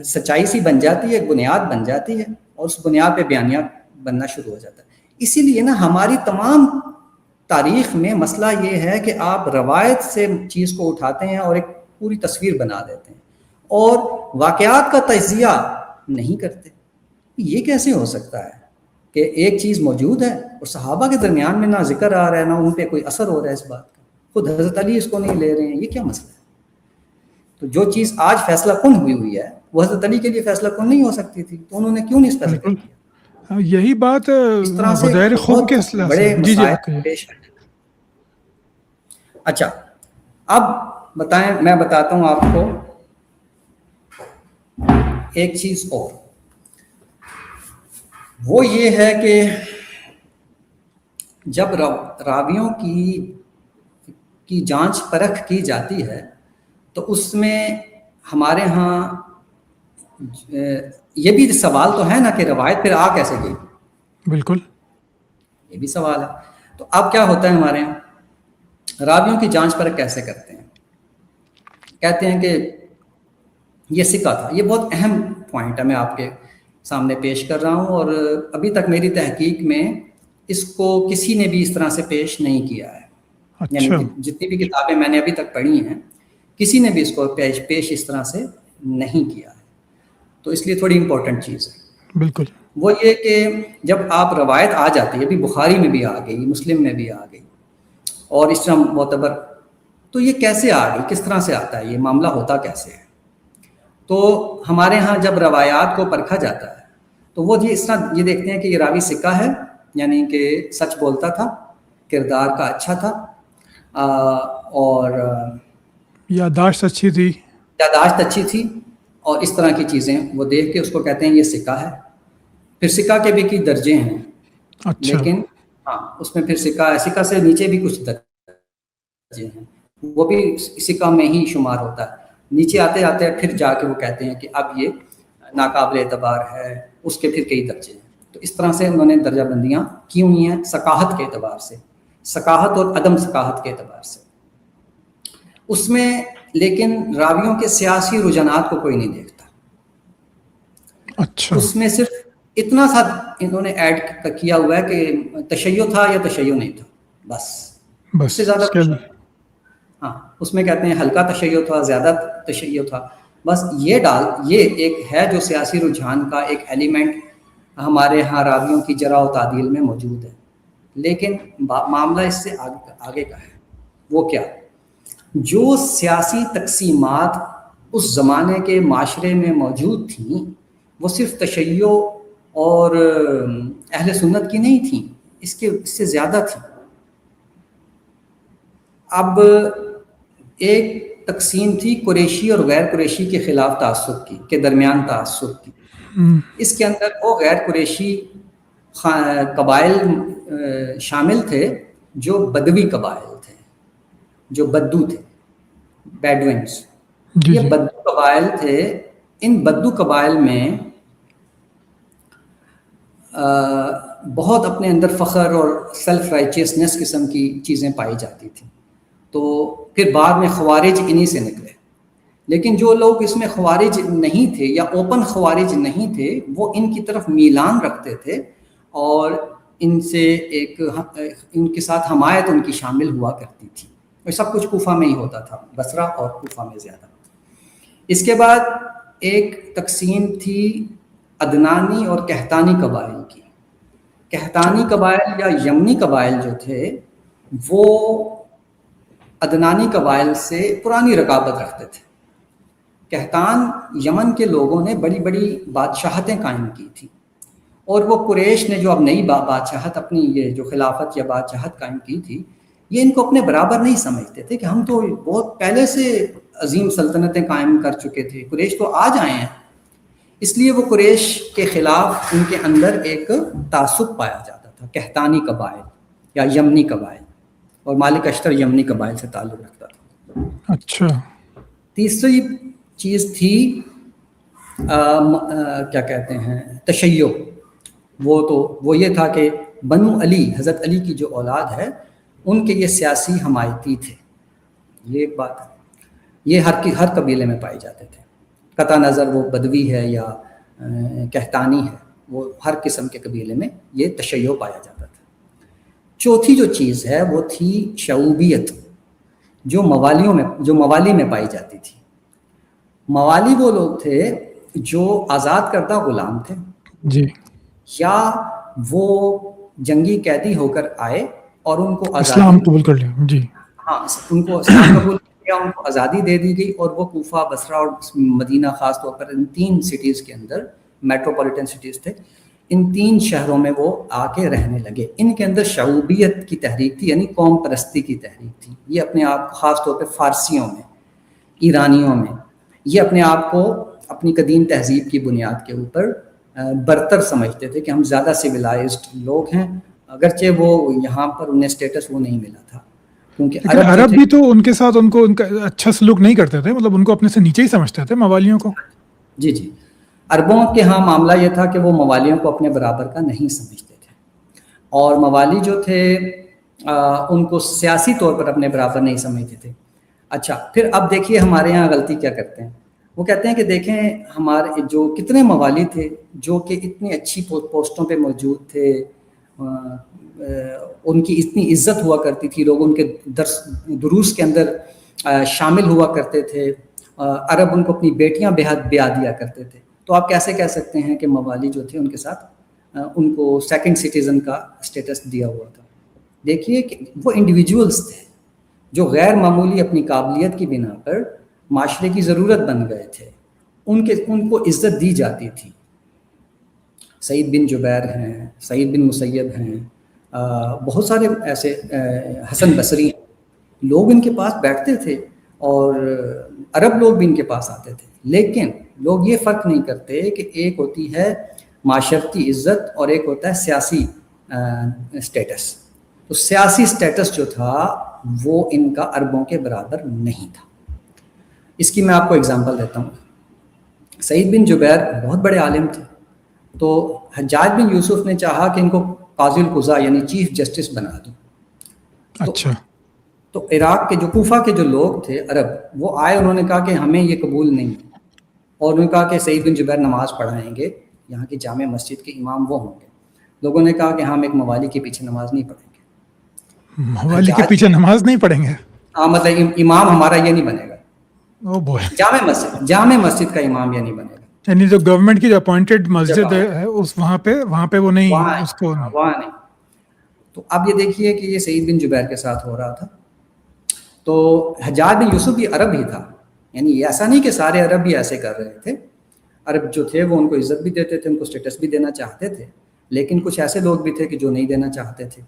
سچائی سی بن جاتی ہے، ایک بنیاد بن جاتی ہے، اور اس بنیاد پہ بیانیہ بننا شروع ہو جاتا ہے۔ اسی لیے نا ہماری تمام تاریخ میں مسئلہ یہ ہے کہ آپ روایت سے چیز کو اٹھاتے ہیں اور ایک پوری تصویر بنا دیتے ہیں، اور واقعات کا تجزیہ نہیں کرتے۔ یہ کیسے ہو سکتا ہے کہ ایک چیز موجود ہے اور صحابہ کے درمیان میں نہ ذکر آ رہا ہے، نہ ان پہ کوئی اثر ہو رہا ہے اس بات کا، خود حضرت علی اس کو نہیں لے رہے ہیں، یہ کیا مسئلہ ہے؟ تو جو چیز آج فیصلہ کن ہوئی ہے وہ حضرت علی کے لیے فیصلہ کن نہیں ہو سکتی تھی، تو انہوں نے کیوں نہیں اس کا ذکر بالکل کیا؟ یہی بات اس طرح سے غدیر خم کے بہت اصلاح سے۔ بڑے جی مسائل آپ کہیے۔ پیش آئے۔ اچھا، اب بتائیں، میں بتاتا ہوں آپ کو ایک چیز اور، وہ یہ ہے کہ جب راویوں کی جانچ پرکھ کی جاتی ہے تو اس میں ہمارے ہاں یہ بھی سوال تو ہے نا کہ روایت پھر آ کیسے گئی، بالکل یہ بھی سوال ہے۔ تو اب کیا ہوتا ہے ہمارے یہاں راویوں کی جانچ پرکھ کیسے کرتے ہیں؟ کہتے ہیں کہ یہ ثقہ تھا۔ یہ بہت اہم پوائنٹ ہے، میں آپ کے سامنے پیش کر رہا ہوں، اور ابھی تک میری تحقیق میں اس کو کسی نے بھی اس طرح سے پیش نہیں کیا ہے، یعنی اچھا جتنی بھی کتابیں میں نے ابھی تک پڑھی ہیں کسی نے بھی اس کو پیش اس طرح سے نہیں کیا ہے، تو اس لیے تھوڑی امپورٹنٹ چیز ہے۔ بالکل وہ یہ کہ جب آپ روایت آ جاتی ہے، ابھی بخاری میں بھی آ گئی، مسلم میں بھی آ گئی، اور اس طرح معتبر، تو یہ کیسے آ گئی، کس طرح سے آتا ہے، یہ معاملہ ہوتا کیسے ہے؟ تو ہمارے ہاں جب روایات کو پرکھا جاتا ہے تو وہ اس طرح یہ دیکھتے ہیں کہ یہ راوی ثقہ ہے، یعنی کہ سچ بولتا تھا، کردار کا اچھا تھا، اور یادداشت اچھی تھی۔ یادداشت اچھی تھی، اور اس طرح کی چیزیں وہ دیکھ کے اس کو کہتے ہیں یہ ثقہ ہے۔ پھر ثقہ کے بھی کئی درجے ہیں، اچھا لیکن ہاں اس میں پھر ثقہ سے نیچے بھی کچھ درجے ہیں، وہ بھی ثقہ میں ہی شمار ہوتا ہے۔ نیچے آتے آتے پھر جا کے وہ کہتے ہیں کہ اب یہ ناقابل اعتبار ہے، اس کے پھر کئی درجے ہیں۔ تو اس طرح سے انہوں نے درجہ بندیاں کی ہوئی ہیں، ثقاہت کے اعتبار سے، ثقاہت اور عدم ثقاہت کے اعتبار سے۔ اس میں لیکن راویوں کے سیاسی رجحانات کو کوئی نہیں دیکھتا، اچھا اس میں صرف اتنا سا انہوں نے ایڈ کیا ہوا ہے کہ تشیع تھا یا تشیع نہیں تھا، بس اس سے زیادہ اس کے کچھ نہیں۔ ہاں اس میں کہتے ہیں ہلکا تشیع تھا، زیادہ تشیع تھا، بس یہ ایک ہے جو سیاسی رجحان کا ایک ایلیمنٹ ہمارے ہاں راویوں کی جرح و تعدیل میں موجود ہے، لیکن معاملہ اس سے آگے کا ہے۔ وہ کیا؟ جو سیاسی تقسیمات اس زمانے کے معاشرے میں موجود تھیں وہ صرف تشیع اور اہل سنت کی نہیں تھیں، اس سے زیادہ تھیں۔ اب ایک تقسیم تھی قریشی اور غیر قریشی کے خلاف تعصب کی، کے درمیان تعصب کی۔ اس کے اندر وہ غیر قریشی قبائل شامل تھے جو بدوی قبائل تھے، جو بدو تھے، بیڈوینز۔ جی یہ جی بدو قبائل تھے، ان بدو قبائل میں بہت اپنے اندر فخر اور سیلف رائچیسنس قسم کی چیزیں پائی جاتی تھیں، تو پھر بعد میں خوارج انہی سے نکلے۔ لیکن جو لوگ اس میں خوارج نہیں تھے یا اوپن خوارج نہیں تھے، وہ ان کی طرف میلان رکھتے تھے، اور ان سے ان کے ساتھ حمایت ان کی شامل ہوا کرتی تھی۔ اور سب کچھ کوفہ میں ہی ہوتا تھا، بصرہ اور کوفہ میں زیادہ۔ اس کے بعد ایک تقسیم تھی عدنانی اور کہتانی قبائل کی۔ کہتانی قبائل یا یمنی قبائل جو تھے وہ عدنانی قبائل سے پرانی رقابت رکھتے تھے. قحطان یمن کے لوگوں نے بڑی بڑی بادشاہتیں قائم کی تھیں، اور وہ قریش نے جو اب نئی بادشاہت اپنی یہ جو خلافت یا بادشاہت قائم کی تھی، یہ ان کو اپنے برابر نہیں سمجھتے تھے کہ ہم تو بہت پہلے سے عظیم سلطنتیں قائم کر چکے تھے، قریش تو آج آئے ہیں. اس لیے وہ قریش کے خلاف ان کے اندر ایک تعصب پایا جاتا تھا. قحطانی قبائل یا یمنی قبائل، اور مالک اشتر یمنی قبائل سے تعلق رکھتا تھا. اچھا. تیسری چیز تھی کیا کہتے ہیں تشیع. وہ یہ تھا کہ بنو علی، حضرت علی کی جو اولاد ہے، ان کے یہ سیاسی حمایتی تھے. یہ ایک بات ہے، یہ ہر قبیلے میں پائے جاتے تھے، قطع نظر وہ بدوی ہے یا قحطانی ہے، وہ ہر قسم کے قبیلے میں یہ تشیع پایا جاتا تھا. چوتھی جو چیز ہے وہ تھی شعوبیت، جو موالی میں پائی جاتی تھی. موالی وہ لوگ تھے جو آزاد کردہ غلام تھے جی، یا وہ جنگی قیدی ہو کر آئے اور ان کو اسلام قبول کر لیا. جی ہاں، ان کو اسلام قبول کیا، ان کو آزادی دے دی گئی، اور وہ کوفہ، بصرہ اور مدینہ، خاص طور پر ان 3 سٹیز کے اندر، میٹروپولیٹن سٹیز تھے، ان 3 شہروں میں وہ آ کے رہنے لگے. ان کے اندر شعوبیت کی تحریک تھی، یعنی قوم پرستی کی تحریک تھی. یہ اپنے آپ خاص طور پہ فارسیوں میں، ایرانیوں میں، یہ اپنے آپ کو اپنی قدیم تہذیب کی بنیاد کے اوپر برتر سمجھتے تھے کہ ہم زیادہ سویلائزڈ لوگ ہیں، اگرچہ وہ یہاں پر انہیں اسٹیٹس وہ نہیں ملا تھا، کیونکہ عرب بھی تو ان کے ساتھ ان کا اچھا سلوک نہیں کرتے تھے، مطلب ان کو اپنے سے نیچے ہی سمجھتے تھے موالیوں کو. جی جی، عربوں کے ہاں معاملہ یہ تھا کہ وہ موالیوں کو اپنے برابر کا نہیں سمجھتے تھے، اور موالی جو تھے ان کو سیاسی طور پر اپنے برابر نہیں سمجھتے تھے. اچھا، پھر اب دیکھیے ہمارے یہاں غلطی کیا کرتے ہیں. وہ کہتے ہیں کہ دیکھیں ہمارے جو کتنے موالی تھے جو کہ اتنی اچھی پوسٹوں پہ موجود تھے، ان کی اتنی عزت ہوا کرتی تھی، لوگ ان کے دروس کے اندر شامل ہوا کرتے تھے، عرب ان کو اپنی بیٹیاں بیاہ دیا کرتے تھے. تو آپ کیسے کہہ سکتے ہیں کہ موالی جو تھے ان کے ساتھ ان کو سیکنڈ سٹیزن کا اسٹیٹس دیا ہوا تھا؟ دیکھیے کہ وہ انڈیویجولز تھے جو غیر معمولی اپنی قابلیت کی بنا پر معاشرے کی ضرورت بن گئے تھے، ان کو عزت دی جاتی تھی. سعید بن جبیر ہیں، سعید بن مسیب ہیں، بہت سارے ایسے، حسن بصری ہیں، لوگ ان کے پاس بیٹھتے تھے، اور عرب لوگ بھی ان کے پاس آتے تھے. لیکن لوگ یہ فرق نہیں کرتے کہ ایک ہوتی ہے معاشرتی عزت اور ایک ہوتا ہے سیاسی اسٹیٹس. تو سیاسی اسٹیٹس جو تھا وہ ان کا عربوں کے برابر نہیں تھا. اس کی میں آپ کو اگزامپل دیتا ہوں. سعید بن جبیر بہت بڑے عالم تھے، تو حجاج بن یوسف نے چاہا کہ ان کو قاضی القضاء یعنی چیف جسٹس بنا دوں. اچھا. تو عراق کے جو کوفہ کے جو لوگ تھے عرب، وہ آئے، انہوں نے کہا کہ ہمیں یہ قبول نہیں، اور انہوں نے کہا کہ سعید بن جبیر نماز پڑھائیں گے، یہاں کی جامع مسجد کے امام وہ ہوں گے. لوگوں نے کہا کہ ہم ایک موالی کے پیچھے نماز نہیں پڑھیں گے. موالی کے پیچھے نماز نہیں پڑھیں گے؟ ہاں، مطلب امام ہمارا یہ نہیں بنے گا، جامع مسجد کا امام یہ نہیں بنے گا. یعنی جو گورنمنٹ کی جو اپوائنٹڈ مسجد ہے اس وہاں پہ وہ نہیں، اس کو وہاں نہیں. تو اب یہ دیکھیے کہ یہ سعید بن جبیر کے ساتھ ہو رہا تھا. تو حجاج بن یوسف بھی عرب ہی تھا، یعنی ایسا نہیں کہ سارے عرب بھی ایسے کر رہے تھے. عرب جو تھے وہ ان کو عزت بھی دیتے تھے، ان کو اسٹیٹس بھی دینا چاہتے تھے، لیکن کچھ ایسے لوگ بھی تھے کہ جو نہیں دینا چاہتے تھے.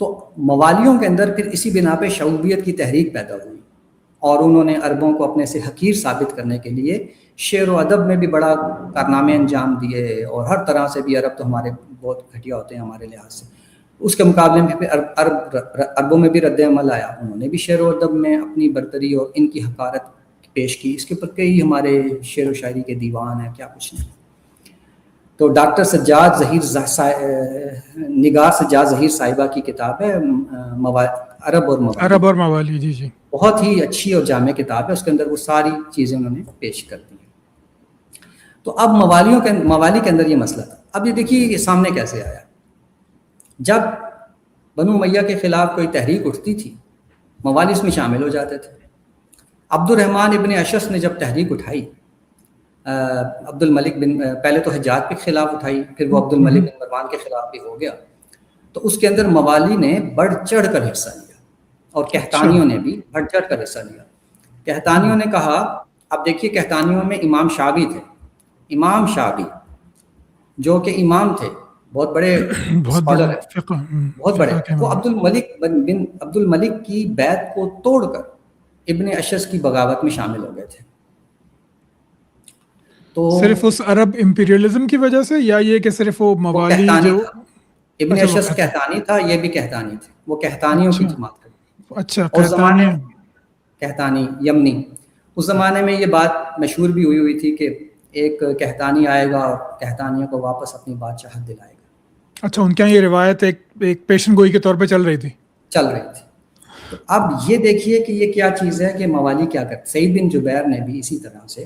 تو موالیوں کے اندر پھر اسی بنا پہ شعوبیت کی تحریک پیدا ہوئی، اور انہوں نے عربوں کو اپنے سے حقیر ثابت کرنے کے لیے شعر و ادب میں بھی بڑا کارنامے انجام دیے، اور ہر طرح سے بھی. عرب تو ہمارے بہت گھٹیا ہوتے ہیں ہمارے لحاظ سے، اس کے مقابلے میں پھر عربوں میں بھی رد عمل آیا، انہوں نے بھی شعر و ادب میں اپنی برتری اور ان کی حقارت پیش کی. اس کے اوپر کئی ہمارے شعر و شاعری کے دیوان ہیں، کیا کچھ نہیں. تو ڈاکٹر نگار سجاد ظہیر صاحبہ کی کتاب ہے عرب اور موالی. جی جی، بہت ہی اچھی اور جامع کتاب ہے، اس کے اندر وہ ساری چیزیں انہوں نے پیش کر دی. تو اب موالی کے اندر یہ مسئلہ تھا. اب یہ دیکھیے یہ سامنے کیسے آیا. جب بنو امیہ کے خلاف کوئی تحریک اٹھتی تھی، موالی اس میں شامل ہو جاتے تھے. عبد الرحمن ابن اشعث نے جب تحریک اٹھائی، عبد الملک بن، پہلے تو حجاج کے خلاف اٹھائی، پھر وہ عبد الملک بن مروان کے خلاف بھی ہو گیا، تو اس کے اندر موالی نے بڑھ چڑھ کر حصہ لیا. اور کہتانیوں نے بھی بڑھ چڑھ کر حصہ لیا. کہتانیوں نے کہا, اب دیکھیے کہتانیوں میں امام شعبی تھے, امام شعبی جو کہ امام تھے, بہت بڑے اسکالر ہیں, بہت بڑے. وہ عبد الملک کی بیعت کو توڑ کر ابن اشعث کی بغاوت میں شامل ہو گئے تھے. تو صرف اس عرب امپیریلزم کی وجہ سے, یا یہ کہ صرف وہ موالی جو ابن اشعث کہتانی تھا, یہ بھی کہتانی تھے, وہ کہتانیوں کی جماعت تھے. اچھا, اس زمانے کہتانی یمنی, اس زمانے میں یہ بات مشہور بھی ہوئی تھی کہ ایک کہتانی آئے گا اور کہتانیوں کو واپس اپنی بادشاہت دلائے گا. اچھا, ان کے یہ روایت ایک پیشن گوئی کے طور پہ چل رہی تھی. تو اب یہ دیکھیے کہ یہ کیا چیز ہے کہ موالی کیا کرتے. سعید بن جبیر نے بھی اسی طرح سے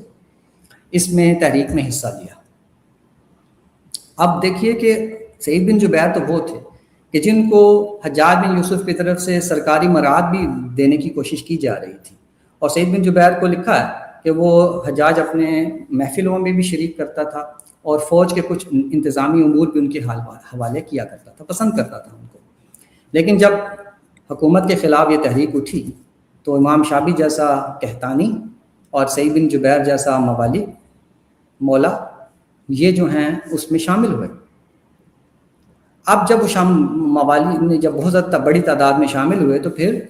اس میں تحریک میں حصہ لیا. اب دیکھیے کہ سعید بن جبیر تو وہ تھے کہ جن کو حجاج بن یوسف کی طرف سے سرکاری مراد بھی دینے کی کوشش کی جا رہی تھی, اور سعید بن جبیر کو لکھا ہے کہ وہ حجاج اپنے محفلوں میں بھی شریک کرتا تھا, اور فوج کے کچھ انتظامی امور بھی ان کے حوالے کیا کرتا تھا, پسند کرتا تھا ان کو. لیکن جب حکومت کے خلاف یہ تحریک اٹھی تو امام شعبی جیسا کہتانی اور سعید بن جبیر جیسا موالی مولا یہ جو ہیں اس میں شامل ہوئے. اب جب وہ موالی نے جب بہت زیادہ بڑی تعداد میں شامل ہوئے تو پھر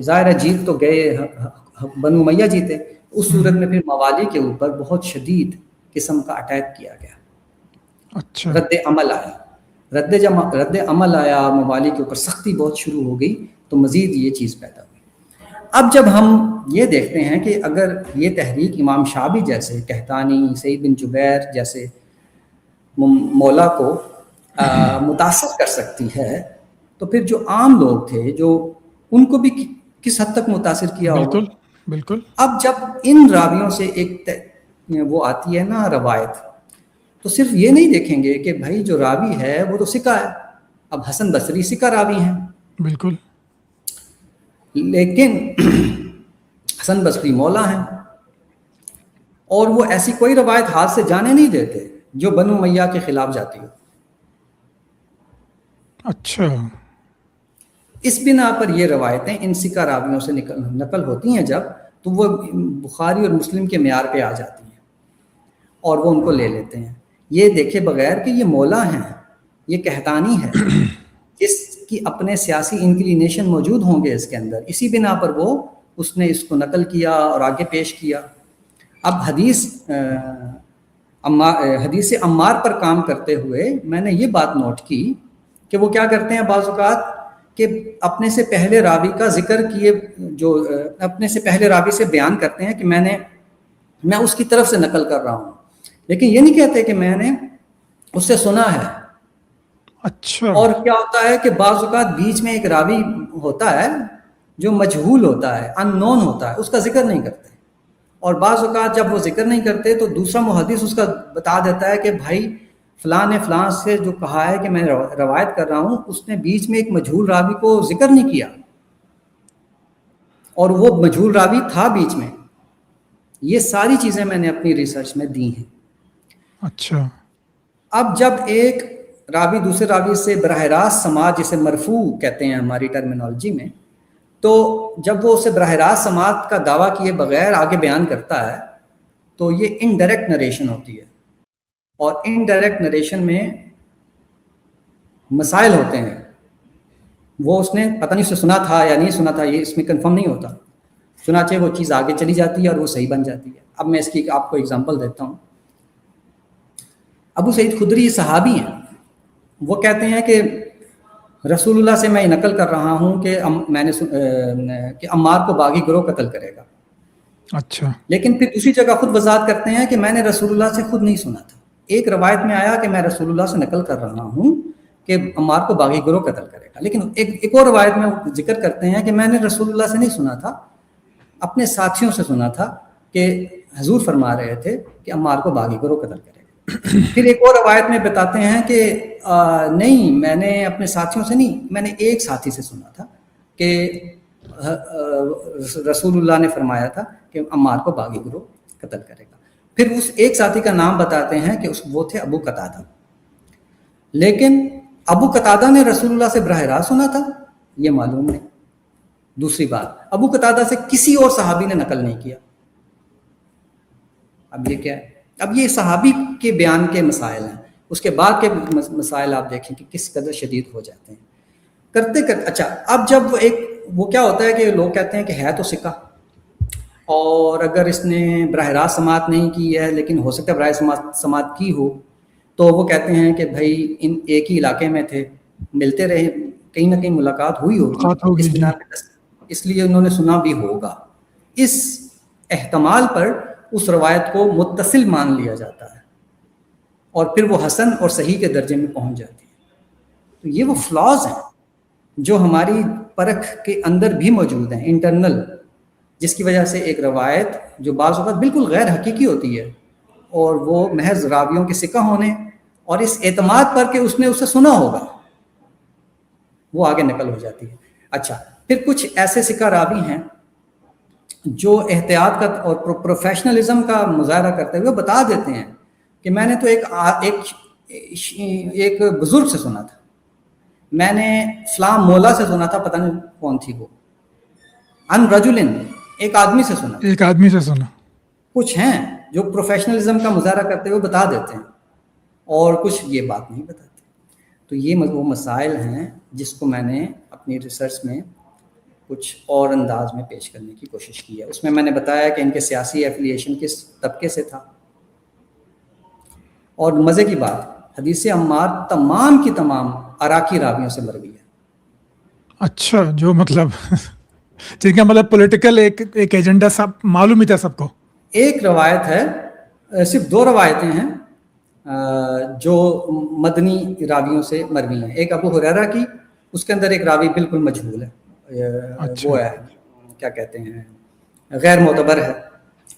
ظاہر جیت تو گئے, بنو امیہ جیتے. اس صورت میں پھر موالی کے اوپر بہت شدید قسم کا اٹیک کیا گیا. اچھا, رد عمل آیا, رد عمل آیا موالی کے اوپر, سختی بہت شروع ہو گئی, تو مزید یہ چیز پیدا ہوئی. اب جب ہم یہ دیکھتے ہیں کہ اگر یہ تحریک امام شعبی جیسے کہتانی, سعید بن جبیر جیسے مولا کو متاثر کر سکتی ہے, تو پھر جو عام لوگ تھے جو ان کو بھی کس حد تک متاثر کیا ہوگا. بالکل. اب جب ان راویوں سے ایک وہ آتی ہے نا روایت, تو صرف یہ نہیں دیکھیں گے کہ بھائی جو راوی ہے وہ تو ثقہ ہے. اب حسن بصری ثقہ راوی ہیں, بالکل, لیکن حسن بصری مولا ہیں, اور وہ ایسی کوئی روایت ہاتھ سے جانے نہیں دیتے جو بنو امیہ کے خلاف جاتی ہو. اچھا, اس بنا پر یہ روایتیں ان ثقہ راویوں سے نقل ہوتی ہیں جب, تو وہ بخاری اور مسلم کے معیار پہ آ جاتی ہیں اور وہ ان کو لے لیتے ہیں, یہ دیکھے بغیر کہ یہ مولا ہیں, یہ کہتانی ہے جس کی اپنے سیاسی انکلینیشن موجود ہوں گے اس کے اندر. اسی بنا پر وہ اس نے اس کو نقل کیا اور آگے پیش کیا. اب حدیث عمار پر کام کرتے ہوئے میں نے یہ بات نوٹ کی کہ وہ کیا کرتے ہیں بعض اوقات کہ اپنے سے پہلے راوی کا ذکر کیے, جو اپنے سے پہلے راوی سے بیان کرتے ہیں کہ میں اس کی طرف سے نقل کر رہا ہوں, لیکن یہ نہیں کہتے کہ میں نے اس سے سنا ہے. اچھا, اور کیا ہوتا ہے کہ بعض اوقات بیچ میں ایک راوی ہوتا ہے جو مجہول ہوتا ہے, ان نون ہوتا ہے, اس کا ذکر نہیں کرتے, اور بعض اوقات جب وہ ذکر نہیں کرتے تو دوسرا محدث اس کا بتا دیتا ہے کہ بھائی فلاں نے فلاں سے جو کہا ہے کہ میں روایت کر رہا ہوں, اس نے بیچ میں ایک مجہول راوی کو ذکر نہیں کیا, اور وہ مجہول راوی تھا بیچ میں. یہ ساری چیزیں میں نے اپنی ریسرچ میں دی ہیں. اچھا, اب جب ایک راوی دوسرے راوی سے براہ راست سماعت, جسے مرفوع کہتے ہیں ہماری ٹرمینالوجی میں, تو جب وہ اسے براہ راست سماعت کا دعویٰ کیے بغیر آگے بیان کرتا ہے تو یہ انڈائریکٹ نریشن ہوتی ہے, اور انڈائریکٹ نریشن میں مسائل ہوتے ہیں. وہ اس نے پتہ نہیں اسے سنا تھا یا نہیں سنا تھا, یہ اس میں کنفرم نہیں ہوتا, چنانچہ وہ چیز آگے چلی جاتی ہے اور وہ صحیح بن جاتی ہے. اب میں اس کی آپ کو اگزامپل دیتا ہوں. ابو سعید خدری صحابی ہیں, وہ کہتے ہیں کہ رسول اللہ سے میں نقل کر رہا ہوں کہ میں نے کہ عمار کو باغی گروہ قتل کرے گا. اچھا, لیکن پھر دوسری جگہ خود وضاحت کرتے ہیں کہ میں نے رسول اللہ سے خود نہیں سنا تھا. ایک روایت میں آیا کہ میں رسول اللہ سے نقل کر رہا ہوں کہ عمار کو باغی گروہ قتل کرے گا, لیکن ایک اور روایت میں ذکر کرتے ہیں کہ میں نے رسول اللہ سے نہیں سنا تھا, اپنے ساتھیوں سے سنا تھا کہ حضور فرما رہے تھے کہ عمار کو باغی گروہ قتل کرے گا. پھر ایک اور روایت میں بتاتے ہیں کہ نہیں, میں نے اپنے ساتھیوں سے نہیں, میں نے ایک ساتھی سے سنا تھا کہ رسول اللہ نے فرمایا تھا کہ عمار کو باغی گروہ قتل کرے گا. پھر اس ایک ساتھی کا نام بتاتے ہیں کہ وہ تھے ابو قتادہ, لیکن ابو قتادہ نے رسول اللہ سے براہ راست سنا تھا یہ معلوم نہیں. دوسری بات, ابو قتادہ سے کسی اور صحابی نے نقل نہیں کیا. اب یہ کیا ہے؟ اب یہ صحابی کے بیان کے مسائل ہیں, اس کے بعد کے مسائل آپ دیکھیں کہ کس قدر شدید ہو جاتے ہیں کرتے کرتے. اچھا, اب جب وہ کیا ہوتا ہے کہ لوگ کہتے ہیں کہ ہے تو سکہ, اور اگر اس نے براہ راست سماعت نہیں کی ہے لیکن ہو سکتا ہے براہ سماعت کی ہو, تو وہ کہتے ہیں کہ بھائی ان ایک ہی علاقے میں تھے, ملتے رہے, کہیں نہ کہیں ملاقات ہوئی ہوگی, اس بنا پہ اس لیے انہوں نے سنا بھی ہوگا. اس احتمال پر اس روایت کو متصل مان لیا جاتا ہے اور پھر وہ حسن اور صحیح کے درجے میں پہنچ جاتی ہے. تو یہ وہ فلاز ہیں جو ہماری پرکھ کے اندر بھی موجود ہیں, انٹرنل, جس کی وجہ سے ایک روایت جو بعض اوقات بالکل غیر حقیقی ہوتی ہے اور وہ محض راویوں کے سکہ ہونے اور اس اعتماد پر کہ اس نے اسے سنا ہوگا, وہ آگے نقل ہو جاتی ہے. اچھا, پھر کچھ ایسے سکہ راوی ہیں جو احتیاط کا اور پروفیشنلزم کا مظاہرہ کرتے ہوئے بتا دیتے ہیں کہ میں نے تو ایک بزرگ سے سنا تھا, میں نے فلاں مولا سے سنا تھا, پتہ نہیں کون تھی وہ, ان رجلن, ایک آدمی سے سنا. کچھ ہیں جو پروفیشنلزم کا مظاہرہ کرتے ہوئے بتا دیتے ہیں اور کچھ یہ بات نہیں بتاتے. تو یہ وہ مسائل ہیں جس کو میں نے اپنی ریسرچ میں کچھ اور انداز میں پیش کرنے کی کوشش کی ہے. اس میں نے بتایا کہ ان کے سیاسی ایفیلیشن کس طبقے سے تھا, اور مزے کی بات, حدیث عمار تمام کی تمام عراقی راویوں سے مروی ہے. اچھا, جو مطلب جن کا مطلب پولیٹیکل ایک ایجنڈا سب معلوم ہی تھا سب کو. ایک روایت ہے, صرف 2 روایتیں ہیں جو مدنی راویوں سے مروی ہیں. ایک ابو ہریرہ کی, اس کے اندر ایک راوی بالکل مجہول ہے, وہ ہے کیا کہتے ہیں غیر معتبر ہے,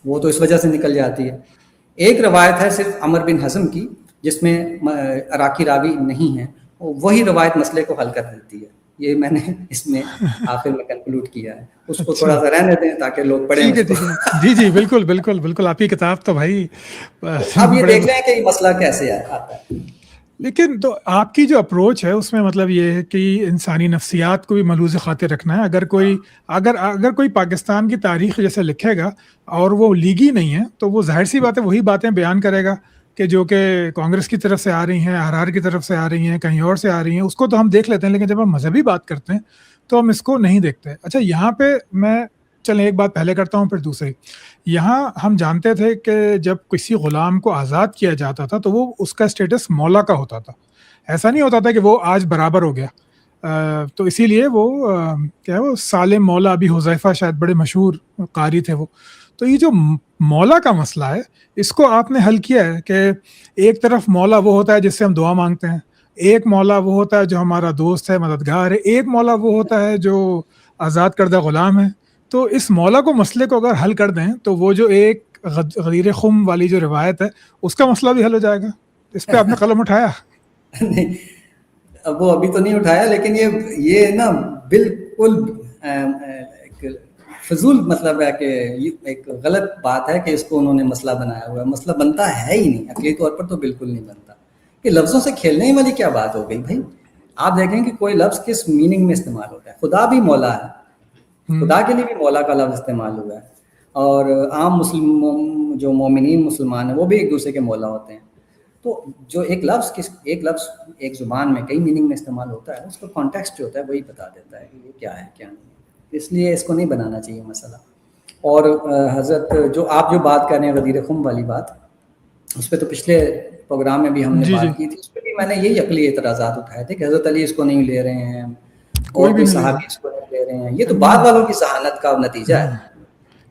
وہ تو اس وجہ سے نکل جاتی ہے. ایک روایت ہے صرف عمر بن حزم کی جس میں عراقی راوی نہیں ہیں, وہی روایت مسئلے کو حل کر دیتی ہے. یہ میں نے اس میں آخر میں کنکلوڈ کیا ہے, اس کو تھوڑا سا رہنے دیں تاکہ لوگ پڑھیں. جی بالکل بالکل بالکل, آپ کی کتاب تو بھائی اب یہ دیکھ لیں کہ یہ مسئلہ کیسے آتا ہے. لیکن تو آپ کی جو اپروچ ہے اس میں مطلب یہ ہے کہ انسانی نفسیات کو بھی ملحوظ خاطر رکھنا ہے. اگر کوئی پاکستان کی تاریخ جیسے لکھے گا اور وہ لیگی نہیں ہے تو وہ ظاہر سی بات ہے وہی باتیں بیان کرے گا کہ جو کہ کانگریس کی طرف سے آ رہی ہیں, RR کی طرف سے آ رہی ہیں, کہیں اور سے آ رہی ہیں. اس کو تو ہم دیکھ لیتے ہیں, لیکن جب ہم مذہبی بات کرتے ہیں تو ہم اس کو نہیں دیکھتے. اچھا, یہاں پہ میں چلیں ایک بات پہلے کرتا ہوں پھر دوسری. یہاں ہم جانتے تھے کہ جب کسی غلام کو آزاد کیا جاتا تھا تو وہ اس کا اسٹیٹس مولا کا ہوتا تھا, ایسا نہیں ہوتا تھا کہ وہ آج برابر ہو گیا. تو اسی لیے وہ کیا وہ سالم مولا ابی حذیفہ شاید بڑے مشہور قاری تھے وہ. تو یہ جو مولا کا مسئلہ ہے اس کو آپ نے حل کیا ہے کہ ایک طرف مولا وہ ہوتا ہے جس سے ہم دعا مانگتے ہیں, ایک مولا وہ ہوتا ہے جو ہمارا دوست ہے, مددگار ہے, ایک مولا وہ ہوتا ہے جو آزاد کردہ غلام ہے. تو اس مولا کو مسئلے کو اگر حل کر دیں تو وہ جو ایک غدیر خم والی جو روایت ہے اس کا مسئلہ بھی حل ہو جائے گا. اس پہ آپ نے قلم اٹھایا؟ نہیں, وہ ابھی تو نہیں اٹھایا, لیکن یہ نا بالکل فضول مطلب ہے کہ ایک غلط بات ہے کہ اس کو انہوں نے مسئلہ بنایا ہوا ہے. مسئلہ بنتا ہے ہی نہیں, عقلی طور پر تو بالکل نہیں بنتا. کہ لفظوں سے کھیلنے والی کیا بات ہو گئی بھائی. آپ دیکھیں کہ کوئی لفظ کس میننگ میں استعمال ہوتا ہے. خدا بھی مولا ہے, خدا کے لیے بھی مولا کا لفظ استعمال ہوا ہے, اور عام مسلم جو مومنین مسلمان ہیں وہ بھی ایک دوسرے کے مولا ہوتے ہیں. تو جو ایک لفظ ایک زبان میں کئی میننگ میں استعمال ہوتا ہے, اس کا کانٹیکسٹ جو ہوتا ہے وہی بتا دیتا ہے کہ یہ کیا ہے کیا نہیں ہے. اس لیے اس کو نہیں بنانا چاہیے مسئلہ. اور حضرت جو آپ جو بات کر رہے ہیں غدیر خم والی بات, اس پہ تو پچھلے پروگرام میں بھی ہم نے بات کی تھی, اس پہ بھی میں نے یہی عقلی اعتراضات اٹھائے تھے کہ حضرت علی اس کو نہیں لے رہے ہیں اور کوئی صحابی اس کو نہیں لے رہے ہیں. یہ تو بعد والوں کی ذہانت کا نتیجہ ہے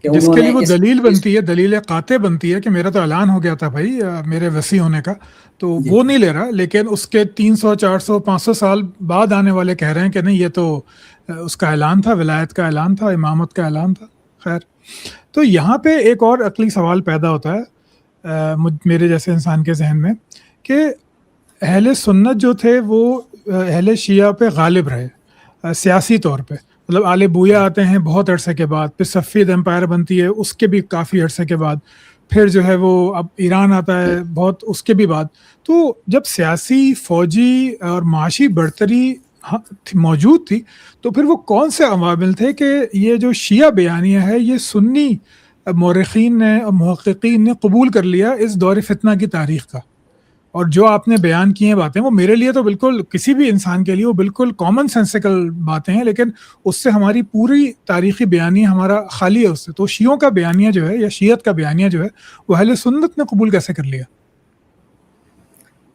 جس کے لیے وہ دلیل بنتی ہے, دلیل قاطع بنتی ہے کہ میرا تو اعلان ہو گیا تھا بھائی میرے وسیع ہونے کا, تو وہ نہیں لے رہا. لیکن اس کے 300 400 500 سال بعد آنے والے کہہ رہے ہیں کہ نہیں یہ تو اس کا اعلان تھا, ولایت کا اعلان تھا, امامت کا اعلان تھا. خیر, تو یہاں پہ ایک اور عقلی سوال پیدا ہوتا ہے میرے جیسے انسان کے ذہن میں کہ اہل سنت جو تھے وہ اہل شیعہ پہ غالب رہے سیاسی طور پہ. مطلب آل بویا آتے ہیں بہت عرصے کے بعد, پھر صفوید امپائر بنتی ہے اس کے بھی کافی عرصے کے بعد, پھر جو ہے وہ اب ایران آتا ہے بہت اس کے بھی بعد. تو جب سیاسی, فوجی اور معاشی برتری ہاں موجود تھی، تو پھر وہ کون سے عوامل تھے کہ یہ جو شیعہ بیانیہ ہے یہ سنی مورخین نے اور محققین نے قبول کر لیا اس دور فتنہ کی تاریخ کا؟ اور جو آپ نے بیان کی ہیں باتیں وہ میرے لیے تو بالکل کسی بھی انسان کے لیے وہ بالکل کامن سینسیکل باتیں ہیں، لیکن اس سے ہماری پوری تاریخی بیانیہ ہمارا خالی ہے اس سے. تو شیعوں کا بیانیہ جو ہے یا شیعت کا بیانیہ جو ہے وہ اہل سنت نے قبول کیسے کر لیا؟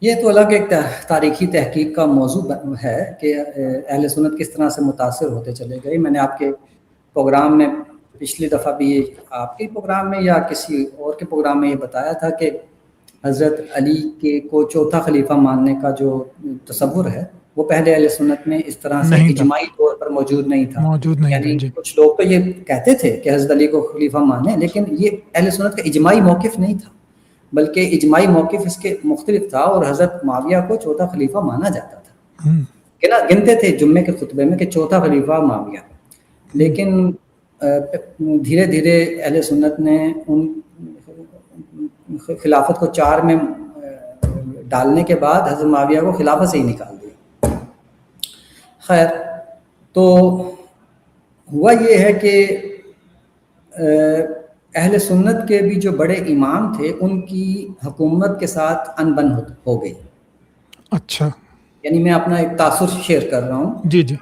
یہ تو الگ ایک تاریخی تحقیق کا موضوع ہے کہ اہل سنت کس طرح سے متاثر ہوتے چلے گئے. میں نے آپ کے پروگرام میں پچھلی دفعہ بھی آپ کے پروگرام میں یا کسی اور کے پروگرام میں یہ بتایا تھا کہ حضرت علی کے کو چوتھا خلیفہ ماننے کا جو تصور ہے وہ پہلے اہل سنت میں اس طرح سے اجماعی طور پر موجود نہیں تھا. یعنی کچھ لوگ تو یہ کہتے تھے کہ حضرت علی کو خلیفہ مانیں، لیکن یہ اہل سنت کا اجماعی موقف نہیں تھا، بلکہ اجماعی موقف اس کے مختلف تھا، اور حضرت معاویہ کو چوتھا خلیفہ مانا جاتا تھا. گنتے تھے جمعے کے خطبے میں کہ چوتھا خلیفہ معاویہ. لیکن دھیرے دھیرے اہل سنت نے ان خلافت کو 4 میں ڈالنے کے بعد حضرت معاویہ کو خلافت سے ہی نکال دیا. خیر، تو ہوا یہ ہے کہ اہل سنت کے بھی جو بڑے امام تھے ان کی حکومت کے ساتھ انبن ہو گئی. اچھا، یعنی میں اپنا ایک تاثر شیئر کر رہا ہوں. جی جی،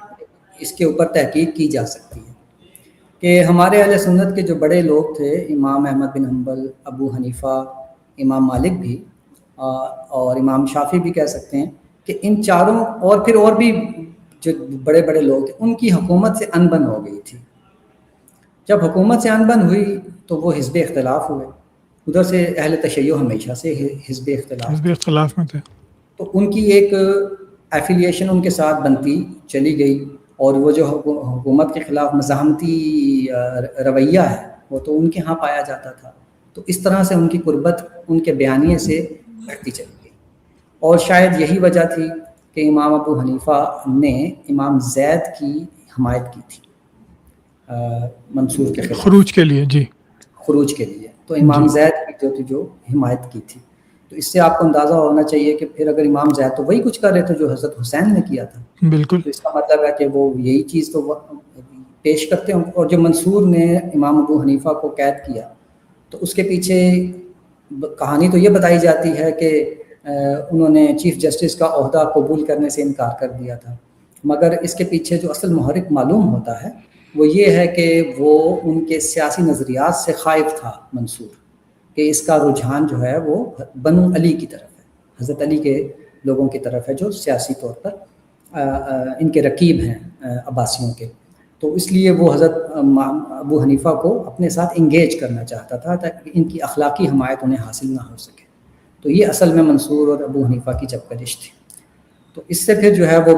اس کے اوپر تحقیق کی جا سکتی ہے کہ ہمارے اہل سنت کے جو بڑے لوگ تھے، امام احمد بن حنبل، ابو حنیفہ، امام مالک بھی اور امام شافعی بھی کہہ سکتے ہیں کہ ان چاروں اور پھر اور بھی جو بڑے بڑے لوگ تھے ان کی حکومت سے انبن ہو گئی تھی. جب حکومت سے انبن ہوئی تو وہ حزب اختلاف ہوئے. ادھر سے اہل تشیع ہمیشہ سے حزب اختلاف میں تھے، تو ان کی ایک ایفیلیشن ان کے ساتھ بنتی چلی گئی، اور وہ جو حکومت کے خلاف مزاحمتی رویہ ہے وہ تو ان کے ہاں پایا جاتا تھا. تو اس طرح سے ان کی قربت ان کے بیانیے سے بڑھتی چلی گئی. اور شاید یہی وجہ تھی کہ امام ابو حنیفہ نے امام زید کی حمایت کی تھی منصور کے خلاف، خروج کے لیے. تو امام زید کی جو حمایت کی تھی. تو اس سے آپ کو اندازہ ہونا چاہیے کہ پھر اگر امام زید تو وہی کچھ کر رہے تھے جو حضرت حسین نے کیا تھا. بالکل. تو اس کا مطلب ہے کہ وہ یہی چیز تو پیش کرتے ہیں. اور جو منصور نے امام ابو حنیفہ کو قید کیا تو اس کے پیچھے کہانی تو یہ بتائی جاتی ہے کہ انہوں نے چیف جسٹس کا عہدہ قبول کرنے سے انکار کر دیا تھا، مگر اس کے پیچھے جو اصل محرک معلوم ہوتا ہے وہ یہ ہے کہ وہ ان کے سیاسی نظریات سے خائف تھا منصور، کہ اس کا رجحان جو ہے وہ بنو علی کی طرف ہے، حضرت علی کے لوگوں کی طرف ہے جو سیاسی طور پر ان کے رقیب ہیں عباسیوں کے. تو اس لیے وہ حضرت ابو حنیفہ کو اپنے ساتھ انگیج کرنا چاہتا تھا تاکہ ان کی اخلاقی حمایت انہیں حاصل نہ ہو سکے. تو یہ اصل میں منصور اور ابو حنیفہ کی چپکدش تھی. تو اس سے پھر جو ہے وہ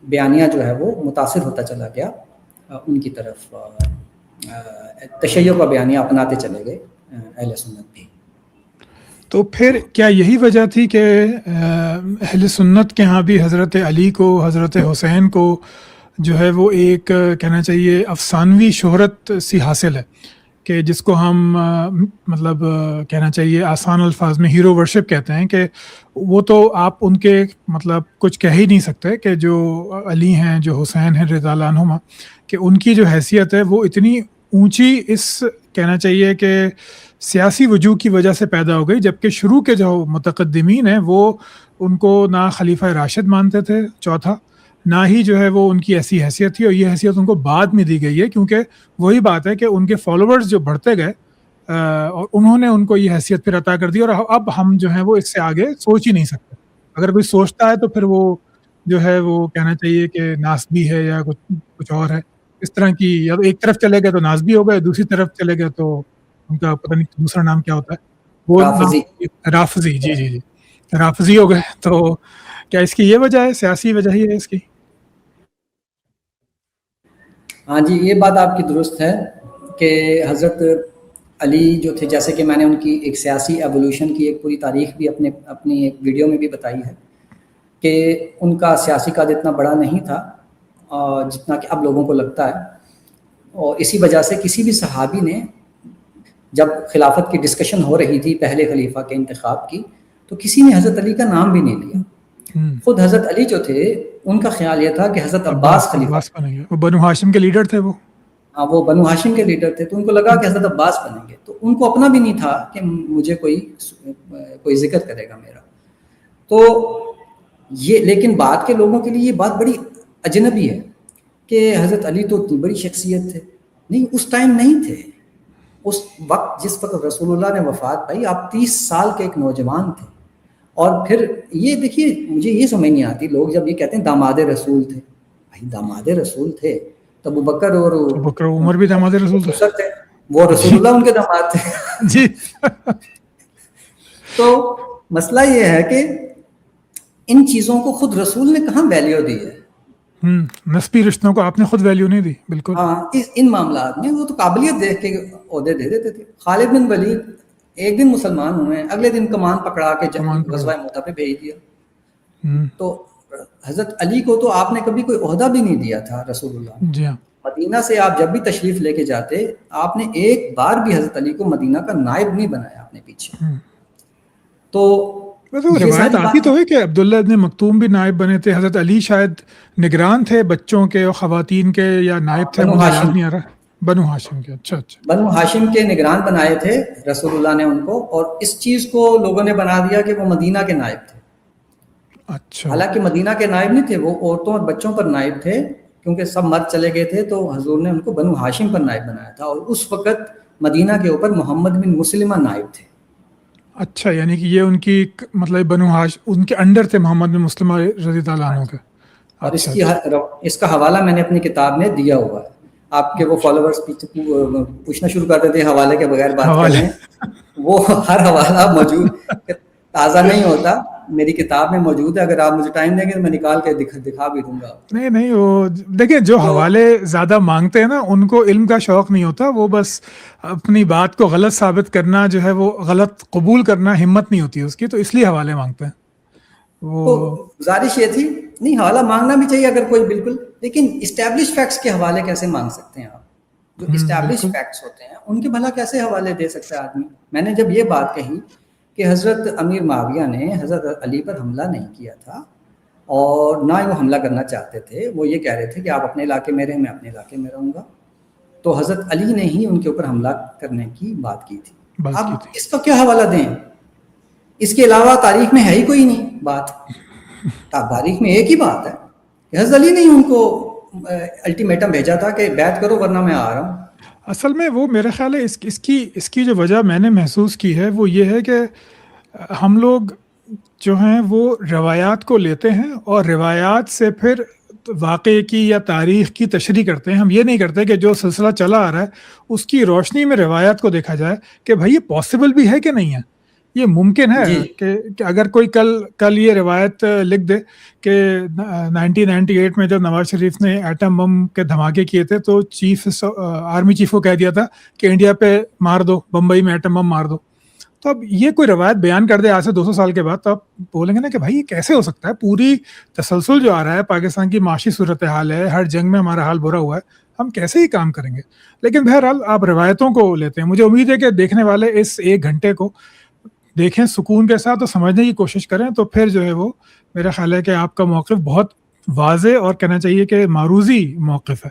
بیانیہ جو ہے وہ متاثر ہوتا چلا گیا ان کی طرف، تشیع کا بیانیہ اپناتے چلے گئے اہل سنت بھی. تو پھر کیا یہی وجہ تھی کہ اہل سنت کے ہاں بھی حضرت علی کو، حضرت حسین کو جو ہے وہ ایک کہنا چاہیے افسانوی شہرت سی حاصل ہے کہ جس کو ہم مطلب کہنا چاہیے آسان الفاظ میں ہیرو ورشپ کہتے ہیں، کہ وہ تو آپ ان کے مطلب کچھ کہہ ہی نہیں سکتے کہ جو علی ہیں، جو حسین ہیں رضی اللہ عنہما، کہ ان کی جو حیثیت ہے وہ اتنی اونچی اس کہنا چاہیے کہ سیاسی وجوہ کی وجہ سے پیدا ہو گئی، جبکہ شروع کے جو متقدمین ہیں وہ ان کو نہ خلیفہ راشد مانتے تھے چوتھا، نہ ہی جو ہے وہ ان کی ایسی حیثیت تھی، اور یہ حیثیت ان کو بعد میں دی گئی ہے، کیونکہ وہی بات ہے کہ ان کے فالوورز جو بڑھتے گئے اور انہوں نے ان کو یہ حیثیت پھر عطا کر دی. اور اب ہم جو ہیں وہ اس سے آگے سوچ ہی نہیں سکتے. اگر کوئی سوچتا ہے تو پھر وہ جو ہے وہ کہنا چاہیے کہ ناسبی ہے یا کچھ اور ہے اس طرح کی، یا تو ایک طرف چلے گئے تو ناسبی ہو گئے، دوسری طرف چلے گئے تو ان کا پتہ نہیں دوسرا نام کیا ہوتا ہے، وہ رافضی. جی رافضی ہو گئے. تو کیا اس کی یہ وجہ ہے، سیاسی وجہ ہی ہے اس کی؟ ہاں جی، یہ بات آپ کی درست ہے کہ حضرت علی جو تھے، جیسے کہ میں نے ان کی ایک سیاسی ایوولوشن کی ایک پوری تاریخ بھی اپنی ایک ویڈیو میں بھی بتائی ہے کہ ان کا سیاسی قد اتنا بڑا نہیں تھا جتنا کہ اب لوگوں کو لگتا ہے. اور اسی وجہ سے کسی بھی صحابی نے جب خلافت کی ڈسکشن ہو رہی تھی پہلے خلیفہ کے انتخاب کی، تو کسی نے حضرت علی کا نام بھی نہیں لیا. خود حضرت علی جو تھے ان کا خیال یہ تھا کہ حضرت عباس خلیفہ بنیں گے. وہ بنو ہاشم کے لیڈر تھے. وہ بنو ہاشم کے لیڈر تھے, تو ان کو لگا کہ حضرت عباس بنیں گے, تو ان کو اپنا بھی نہیں تھا کہ مجھے کوئی ذکر کرے گا میرا. تو یہ لیکن بعد کے لوگوں کے لیے یہ بات بڑی اجنبی ہے کہ حضرت علی تو اتنی بڑی شخصیت تھے. نہیں, اس ٹائم نہیں تھے. اس وقت جس وقت رسول اللہ نے وفات پائی آپ 30 سال کے ایک نوجوان تھے. اور پھر یہ دیکھیے, مجھے یہ سمجھ نہیں آتی, لوگ جب یہ کہتے ہیں داماد رسول تھے, بھائی داماد رسول تھے تو ابو بکر اور عمر بھی داماد رسول تھے, وہ رسول اللہ ان کے داماد تھے. جی. تو مسئلہ یہ ہے کہ ان چیزوں کو خود رسول نے کہاں ویلیو دی ہے. نسبی رشتوں کو آپ نے خود ویلیو نہیں دی. بالکل. ہاں, ان معاملات میں وہ تو قابلیت دیکھ کے عہدے دے دیتے تھے. خالد بن ولید ایک دن مسلمان ہوئے, اگلے دن کمان پکڑا کے غزوہ موتہ پہ بھیج دیا. تو حضرت علی کو تو آپ نے کبھی کوئی عہدہ بھی نہیں دیا تھا رسول اللہ نے. جی ہاں. مدینہ سے آپ جب بھی تشریف لے کے جاتے, آپ نے ایک بار بھی حضرت علی کو مدینہ کا نائب نہیں بنایا اپنے پیچھے. تو روایت آتی تو ہے کہ عبداللہ ابن مکتوم بھی نائب بنے تھے. حضرت علی شاید نگران تھے بچوں کے اور خواتین کے, یا نائب تھے, مجھے یاد نہیں آ رہا. بنو ہاشم کے. اچھا اچھا. بنو ہاشم کے نگران بنائے تھے رسول اللہ نے ان کو, اور اس چیز کو لوگوں نے بنا دیا کہ وہ مدینہ کے نائب تھے. اچھا. حالانکہ مدینہ کے نائب نہیں تھے, وہ عورتوں اور بچوں پر نائب تھے, کیونکہ سب مرد چلے گئے تھے تو حضور نے ان کو بنو ہاشم پر نائب بنایا تھا. اور اس وقت مدینہ کے اوپر محمد بن مسلمہ نائب تھے. اچھا, یعنی کہ یہ ان کی مطلب بنو ہاشم ان کے انڈر تھے محمد بن مسلمہ رضی اللہ عنہ کے. اور اس کا حوالہ میں نے اپنی کتاب میں دیا ہوا ہے. آپ کے وہ فالوورز پوچھنا شروع کر دیتے ہیں حوالے کے بغیر بات کریں, وہ ہر حوالہ موجود تازہ نہیں ہوتا, میری کتاب میں موجود ہے. اگر آپ مجھے ٹائم دیں گے تو میں نکال کے دکھا بھی دوں گا. نہیں, وہ دیکھیں جو حوالے زیادہ مانگتے ہیں نا ان کو علم کا شوق نہیں ہوتا, وہ بس اپنی بات کو غلط ثابت کرنا جو ہے, وہ غلط قبول کرنا ہمت نہیں ہوتی اس کی, تو اس لیے حوالے مانگتے ہیں. وہ گزارش یہ تھی, نہیں حوالہ مانگنا بھی چاہیے اگر کوئی, بالکل, لیکن اسٹیبلش فیکٹس کے حوالے کیسے مانگ سکتے ہیں آپ؟ جو اسٹیبلش فیکٹس ہوتے ہیں ان کے بھلا کیسے حوالے دے سکتا ہے آدمی؟ میں نے جب یہ بات کہی کہ حضرت امیر معاویہ نے حضرت علی پر حملہ نہیں کیا تھا اور نہ ہی وہ حملہ کرنا چاہتے تھے, وہ یہ کہہ رہے تھے کہ آپ اپنے علاقے میں رہیں, میں اپنے علاقے میں رہوں گا, تو حضرت علی نے ہی ان کے اوپر حملہ کرنے کی بات کی تھی. اب اس کا کیا حوالہ دیں؟ اس کے علاوہ تاریخ میں ہے ہی کوئی نہیں بات. تاریخ میں ایک ہی بات ہے کہ حضرت علی نے ان کو الٹیمیٹم بھیجا تھا کہ بیعت کرو ورنہ میں آ رہا ہوں. اصل میں وہ میرا خیال ہے اس کی جو وجہ میں نے محسوس کی ہے وہ یہ ہے کہ ہم لوگ جو ہیں وہ روایات کو لیتے ہیں اور روایات سے پھر واقعے کی یا تاریخ کی تشریح کرتے ہیں. ہم یہ نہیں کرتے کہ جو سلسلہ چلا آ رہا ہے اس کی روشنی میں روایات کو دیکھا جائے کہ بھائی یہ پاسبل بھی ہے کہ نہیں ہے, یہ ممکن ہے کہ اگر کوئی کل یہ روایت لکھ دے کہ 1998 میں جب نواز شریف نے ایٹم بم کے دھماکے کیے تھے تو آرمی چیف کو کہہ دیا تھا کہ انڈیا پہ مار دو, بمبئی میں ایٹم بم مار دو, تو اب یہ کوئی روایت بیان کر دے آج سے 200 سال کے بعد, تو آپ بولیں گے نا کہ بھائی یہ کیسے ہو سکتا ہے؟ پوری تسلسل جو آ رہا ہے, پاکستان کی معاشی صورتحال ہے, ہر جنگ میں ہمارا حال برا ہوا ہے, ہم کیسے ہی کام کریں گے؟ لیکن بہرحال آپ روایتوں کو لیتے ہیں. مجھے امید ہے کہ دیکھنے والے اس 1 گھنٹے کو دیکھیں سکون کے ساتھ اور سمجھنے کی کوشش کریں, تو پھر جو ہے وہ میرا خیال ہے کہ آپ کا موقف بہت واضح اور کہنا چاہیے کہ معروضی موقف ہے.